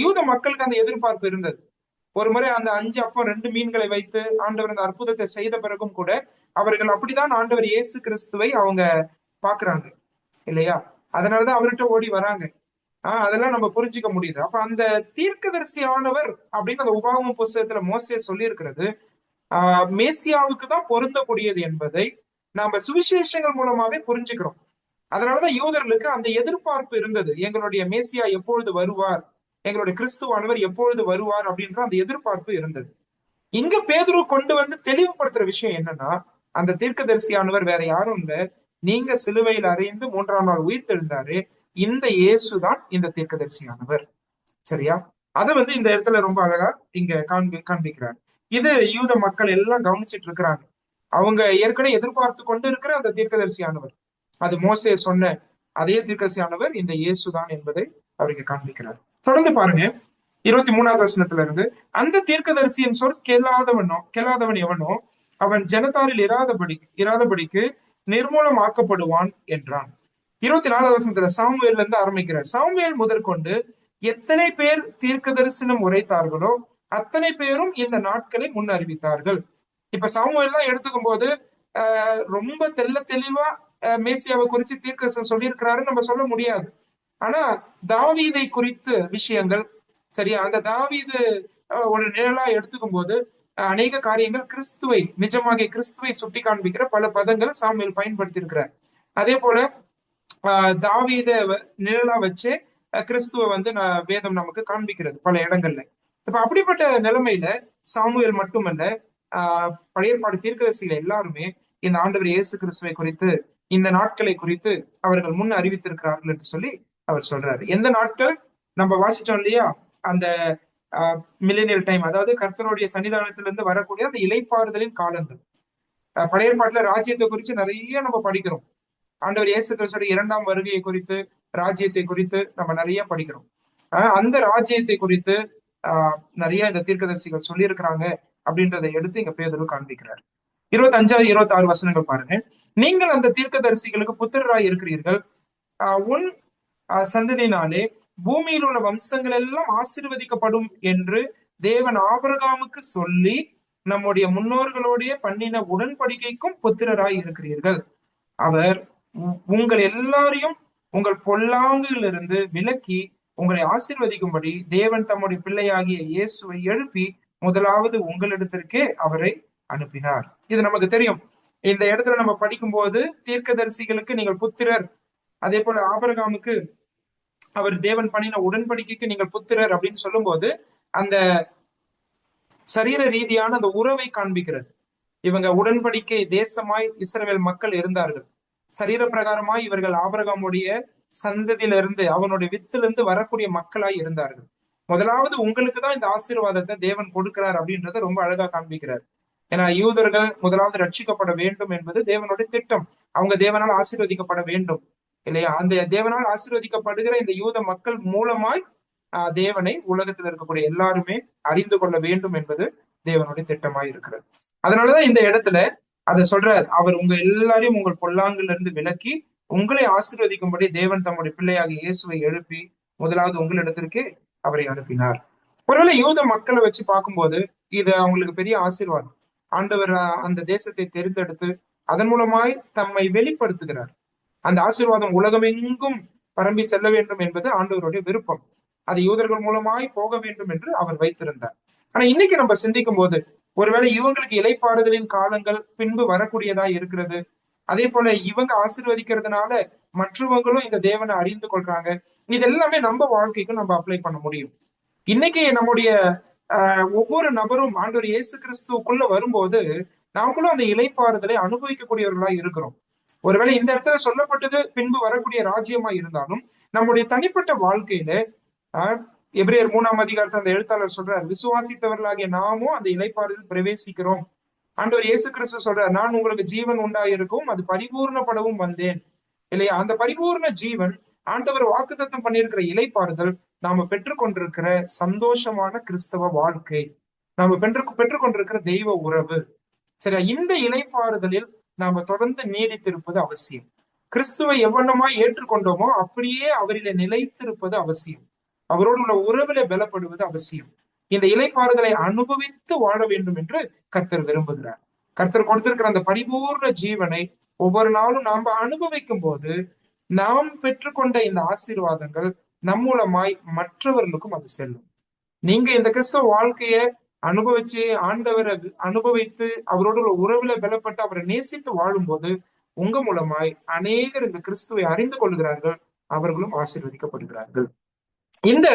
யூத மக்களுக்கு அந்த எதிர்பார்ப்பு இருந்தது. ஒரு முறை அந்த 5 அப்பம் 2 மீன்களை வைத்து ஆண்டவர் அந்த அற்புதத்தை செய்த பிறகும் கூட அவர்கள் அப்படிதான் ஆண்டவர் இயேசு கிறிஸ்துவை அவங்க பாக்குறாங்க இல்லையா? அதனாலதான் அவர்கிட்ட ஓடி வராங்க. அதெல்லாம் நம்ம புரிஞ்சுக்க முடியுது. அப்ப அந்த தீர்க்கதரிசியானவர் அப்படின்னு அந்த உபாகம புஸ்தகத்துல மோசே சொல்லி இருக்கிறது மேசியாவுக்கு தான் பொருந்தக்கூடியது என்பதை நாம சுவிசேஷங்கள் மூலமாவே புரிஞ்சுக்கிறோம். அதனாலதான் யூதர்களுக்கு அந்த எதிர்பார்ப்பு இருந்தது. எங்களுடைய மேசியா எப்பொழுது வருவார், எங்களுடைய கிறிஸ்துவானவர் எப்பொழுது வருவார் அப்படின்ற அந்த எதிர்பார்ப்பு இருந்தது. இங்க பேதுரு கொண்டு வந்து தெளிவுபடுத்துற விஷயம் என்னன்னா, அந்த தீர்க்கதரிசியானவர் வேற யாரும் இல்ல, நீங்க சிலுவையில் அறைந்து 3ஆம் நாள் உயிர் தெழுந்தாரு, இந்த இயேசுதான் இந்த தீர்க்கதரிசியானவர். சரியா? அதை இந்த இடத்துல ரொம்ப அழகா இங்க காண்பிக்கிறார். இது யூத மக்கள் எல்லாம் கவனிச்சிட்டு இருக்கிறாங்க. அவங்க ஏற்கனவே எதிர்பார்த்து கொண்டு இருக்கிற அந்த தீர்க்கதரிசியானவர், அது மோசே சொன்ன அதே தீர்க்கதரிசியானவர் இந்த இயேசுதான் என்பதை அவருக்கு காண்பிக்கிறார். தொடர்ந்து பாருங்க 23வது வசனத்துல இருந்து, அந்த தீர்க்கதரிசியின் சொல் கேளாதவன் எவனோ அவன் ஜனத்தாரில் இராதபடிக்கு நிர்மூலம் ஆக்கப்படுவான் என்றான். 24வது வசனத்துல சாமுவேல்ல இருந்து ஆரம்பிக்கிறார். சாமுவேல் முதற்கொண்டு எத்தனை பேர் தீர்க்க தரிசனம் உரைத்தார்களோ அத்தனை பேரும் இந்த நாட்களை முன் அறிவித்தார்கள். இப்ப சாமுவேல்லாம் எடுத்துக்கும் போது ரொம்ப தெள்ள தெளிவா மேசியாவை குறித்து தீர்க்கதரிசனம் சொல்லியிருக்கிறாருன்னு நம்ம சொல்ல முடியாது. ஆனா தாவீதை குறித்த விஷயங்கள் சரியா, அந்த தாவீது ஒரு நிழலா எடுத்துக்கும் போது அநேக காரியங்கள் கிறிஸ்துவை நிஜமாக கிறிஸ்துவை சுட்டி காண்பிக்கிற பல பதங்கள் சாமுவேல் பயன்படுத்தி இருக்கிறார். அதே போல தாவீத நிழலா வச்சு கிறிஸ்துவ வந்து வேதம் நமக்கு காண்பிக்கிறது பல இடங்கள்ல. இப்ப அப்படிப்பட்ட நிலைமையில சாமுவேல் மட்டுமல்ல, பழைய ஏற்பாடு தீர்க்கதரிசிகள் எல்லாருமே இந்த ஆண்டவர் இயேசு கிறிஸ்துவை குறித்து இந்த நாட்களை குறித்து அவர்கள் முன் அறிவித்திருக்கிறார்கள் என்று சொல்லி அவர் சொல்றாரு. எந்த நாட்கள் நம்ம வாசிச்சோம் இல்லையா, அந்த மில்லேனியல் டைம், அதாவது கர்த்தருடைய சன்னிதானத்திலிருந்து வரக்கூடிய அந்த இளைப்பாறுதலின் காலங்கள். பழைய ஏற்பாட்டுல ராஜ்யத்தை குறித்து நிறைய நம்ம படிக்கிறோம். ஆண்டவர் இயேசு கிறிஸ்துடைய இரண்டாம் வருகையை குறித்து, ராஜ்யத்தை குறித்து நம்ம நிறைய படிக்கிறோம். அந்த ராஜ்யத்தை குறித்து நிறைய இந்த தீர்க்கதரிசிகள் சொல்லியிருக்கிறாங்க அப்படின்றத எடுத்து இங்க பேதுரு காண்பிக்கிறார். 25, 26 வசனங்கள் பாருங்க. நீங்கள் அந்த தீர்க்கதரிசிகளுக்கு புத்திரராய் இருக்கிறீர்கள். உன் சந்ததியினாலே பூமியில் உள்ள வம்சங்கள் எல்லாம் ஆசீர்வதிக்கப்படும் என்று தேவன் ஆபிரகாமுக்கு சொல்லி நம்முடைய முன்னோர்களுடைய பண்ணின உடன்படிக்கைக்கும் புத்திரராய் இருக்கிறீர்கள். அவர் உங்கள் எல்லாரையும் உங்கள் பொல்லாங்கிலிருந்து விலக்கி உங்களை ஆசீர்வதிக்கும்படி தேவன் தம்முடைய பிள்ளையாகிய இயேசுவை எழுப்பி முதலாவது உங்களிடத்திற்கே அவரை அனுப்பினார். இது நமக்கு தெரியும். இந்த இடத்துல நம்ம படிக்கும் போது தீர்க்கதரிசிகளுக்கு நீங்கள் புத்திரர், அதே போல ஆபிரகாமுக்கு அவர் தேவன் பண்ணின உடன்படிக்கைக்கு நீங்கள் புத்திரர் அப்படின்னு சொல்லும் போது அந்த சரீர ரீதியான அந்த உறவை காண்பிக்கிறது. இவங்க உடன்படிக்கை தேசமாய் இஸ்ரவேல் மக்கள் இருந்தார்கள். சரீர பிரகாரமாய் இவர்கள் ஆபிரகாமுடைய சந்ததியிலிருந்து அவனுடைய வித்திலிருந்து வரக்கூடிய மக்களாய் இருந்தார்கள். முதலாவது உங்களுக்கு தான் இந்த ஆசீர்வாதத்தை தேவன் கொடுக்கிறார் அப்படின்றத ரொம்ப அழகா காண்பிக்கிறார். ஏன்னா யூதர்கள் முதலாவது ரட்சிக்கப்பட வேண்டும் என்பது தேவனுடைய திட்டம். அவங்க தேவனால் ஆசீர்வதிக்கப்பட வேண்டும் இல்லையா? அந்த தேவனால் ஆசீர்வதிக்கப்படுகிற இந்த யூத மக்கள் மூலமாய் தேவனை உலகத்தில் இருக்கக்கூடிய எல்லாருமே அறிந்து கொள்ள வேண்டும் என்பது தேவனுடைய திட்டமாய் இருக்கிறது. அதனாலதான் இந்த இடத்துல அதை சொல்றார். அவர் உங்க எல்லாரையும் உங்கள் பொல்லாங்கில இருந்து விலக்கி உங்களை ஆசீர்வதிக்கும்படி தேவன் தம்முடைய பிள்ளையாக இயேசுவை எழுப்பி முதலாவது உங்களிடத்திற்கு அவரை அனுப்பினார். ஒருவேளை யூத மக்களை வச்சு பார்க்கும்போது இது அவங்களுக்கு பெரிய ஆசீர்வாதம். ஆண்டவர் அந்த தேசத்தை தெரிந்தெடுத்து அதன் மூலமாய் தம்மை வெளிப்படுத்துகிறார். அந்த ஆசீர்வாதம் உலகமெங்கும் பரம்பி செல்ல வேண்டும் என்பது ஆண்டவருடைய விருப்பம். அது யூதர்கள் மூலமாய் போக வேண்டும் என்று அவர் வைத்திருந்தார். ஆனா இன்னைக்கு நம்ம சிந்திக்கும் போது ஒருவேளை இவங்களுக்கு இலைப்பாறுதலின் காலங்கள் பின்பு வரக்கூடியதா இருக்கிறது. அதே போல இவங்க ஆசீர்வதிக்கிறதுனால மற்றவங்களும் இந்த தேவனை அறிந்து கொள்றாங்க. இது எல்லாமே நம்ம வாழ்க்கைக்கும் நம்ம அப்ளை பண்ண முடியும். இன்னைக்கு நம்முடைய ஒவ்வொரு நபரும் ஆண்டவர் இயேசு கிறிஸ்துவுக்குள்ள வரும்போது நாமளும் அந்த இலைப்பாறுதலை அனுபவிக்கக்கூடியவர்களா இருக்கிறோம். ஒருவேளை இந்த இடத்துல சொல்லப்பட்டது பின்பு வரக்கூடிய ராஜ்யமா இருந்தாலும் நம்முடைய தனிப்பட்ட வாழ்க்கையில எபிரேயர் 3ஆம் அதிகாரத்தை அந்த எழுத்தாளர் சொல்றார், விசுவாசித்தவர்களாகிய நாமும் அந்த இலைப்பாறுதல் பிரவேசிக்கிறோம். ஆண்டவர் இயேசு கிறிஸ்து சொல்றார், நான் உங்களுக்கு ஜீவன் உண்டாயிருக்கும், அது பரிபூர்ணப்படவும் வந்தேன் இல்லையா? அந்த பரிபூர்ண ஜீவன் ஆண்டவர் வாக்குத்தத்தம் பண்ணியிருக்கிற இலைப்பாறுதல் நாம பெற்றுக்கொண்டிருக்கிற சந்தோஷமான கிறிஸ்தவ வாழ்க்கை, நாம பெற்றுக்கொண்டிருக்கிற தெய்வ உறவு. சரியா? இந்த இலைப்பாறுதலில் நாம தொடர்ந்து நீடித்திருப்பது அவசியம். கிறிஸ்துவை எவ்வளமாய் ஏற்றுக்கொண்டோமோ அப்படியே அவரிலே நிலைத்திருப்பது அவசியம். அவரோடு உள்ள உறவில பலப்படுவது அவசியம். இந்த இலைப்பாறுதலை அனுபவித்து வாழ வேண்டும் என்று கர்த்தர் விரும்புகிறார். கர்த்தர் கொடுத்திருக்கிற அந்த பரிபூர்ண ஜீவனை ஒவ்வொரு நாளும் நாம அனுபவிக்கும் போது நாம் பெற்றுக்கொண்ட இந்த ஆசீர்வாதங்கள் நம் மூலமாய் மற்றவர்களுக்கும் அது செல்லும். நீங்க இந்த கிறிஸ்தவ வாழ்க்கைய அனுபவிச்சு ஆண்டவரை அனுபவித்து அவரோட உறவுல பலப்பட்டு அவரை நேசித்து வாழும்போது உங்க மூலமாய் அநேகர் இந்த கிறிஸ்துவை அறிந்து கொள்கிறார்கள், அவர்களும் ஆசீர்வதிக்கப்படுகிறார்கள். இந்த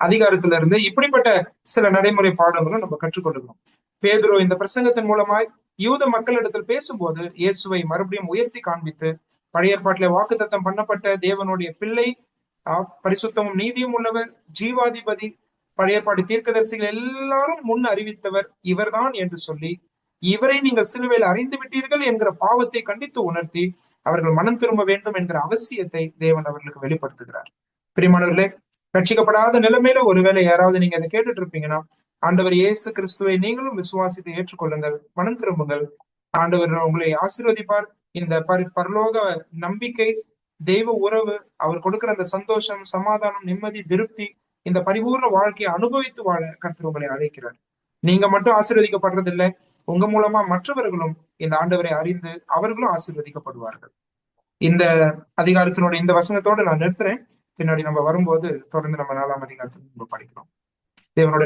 அதிகாரத்துல இருந்து இப்படிப்பட்ட சில நடைமுறை பாடங்களும் நம்ம கற்றுக்கொள்ளுகிறோம். பேதுரு இந்த பிரசங்கத்தின் மூலமாய் யூத மக்களிடத்தில் பேசும்போது இயேசுவை மறுபடியும் உயர்த்தி காண்பித்து பழைய ஏற்பாட்டிலே வாக்குத்தத்தம் பண்ணப்பட்ட தேவனுடைய பிள்ளை, பரிசுத்தமும் நீதியும் உள்ளவர், ஜீவாதிபதி, பழைய ஏற்பாடு தீர்க்கதரிசிகள் எல்லாரும் முன் அறிவித்தவர் இவர்தான் என்று சொல்லி இவரை நீங்கள் சிலுவையில் அறிந்து விட்டீர்கள் என்கிற பாவத்தை கண்டித்து உணர்த்தி அவர்கள் மனம் திரும்ப வேண்டும் என்கிற அவசியத்தை தேவன் அவர்களுக்கு வெளிப்படுத்துகிறார். பிரியமானவர்களே, ரட்சிக்கப்படாத நிலைமையில ஒருவேளை யாராவது நீங்க அதை கேட்டுட்டு இருப்பீங்கன்னா ஆண்டவர் இயேசு கிறிஸ்துவை நீங்களும் விசுவாசித்து ஏற்றுக்கொள்ளுங்கள், மனம் திரும்புங்கள். ஆண்டவர் உங்களை ஆசீர்வதிப்பார். இந்த பரலோக நம்பிக்கை, தெய்வ உறவு, அவர் கொடுக்கிற அந்த சந்தோஷம், சமாதானம், நிம்மதி, திருப்தி இந்த பரிபூர்ண வாழ்க்கையை அனுபவித்து வாழ கர்த்தர் உங்களை அழைக்கிறார். நீங்க மட்டும் ஆசீர்வதிக்கப்படுறது இல்லை, உங்க மூலமா மற்றவர்களும் இந்த ஆண்டவரை அறிந்து அவர்களும் ஆசீர்வதிக்கப்படுவார்கள். இந்த அதிகாரத்தினோட இந்த வசனத்தோட நான் நிறுத்துறேன். பின்னாடி நம்ம வரும்போது தொடர்ந்து நம்ம 4ஆம் அதிகாரத்துல நம்ம படிக்கிறோம். தேவனுடைய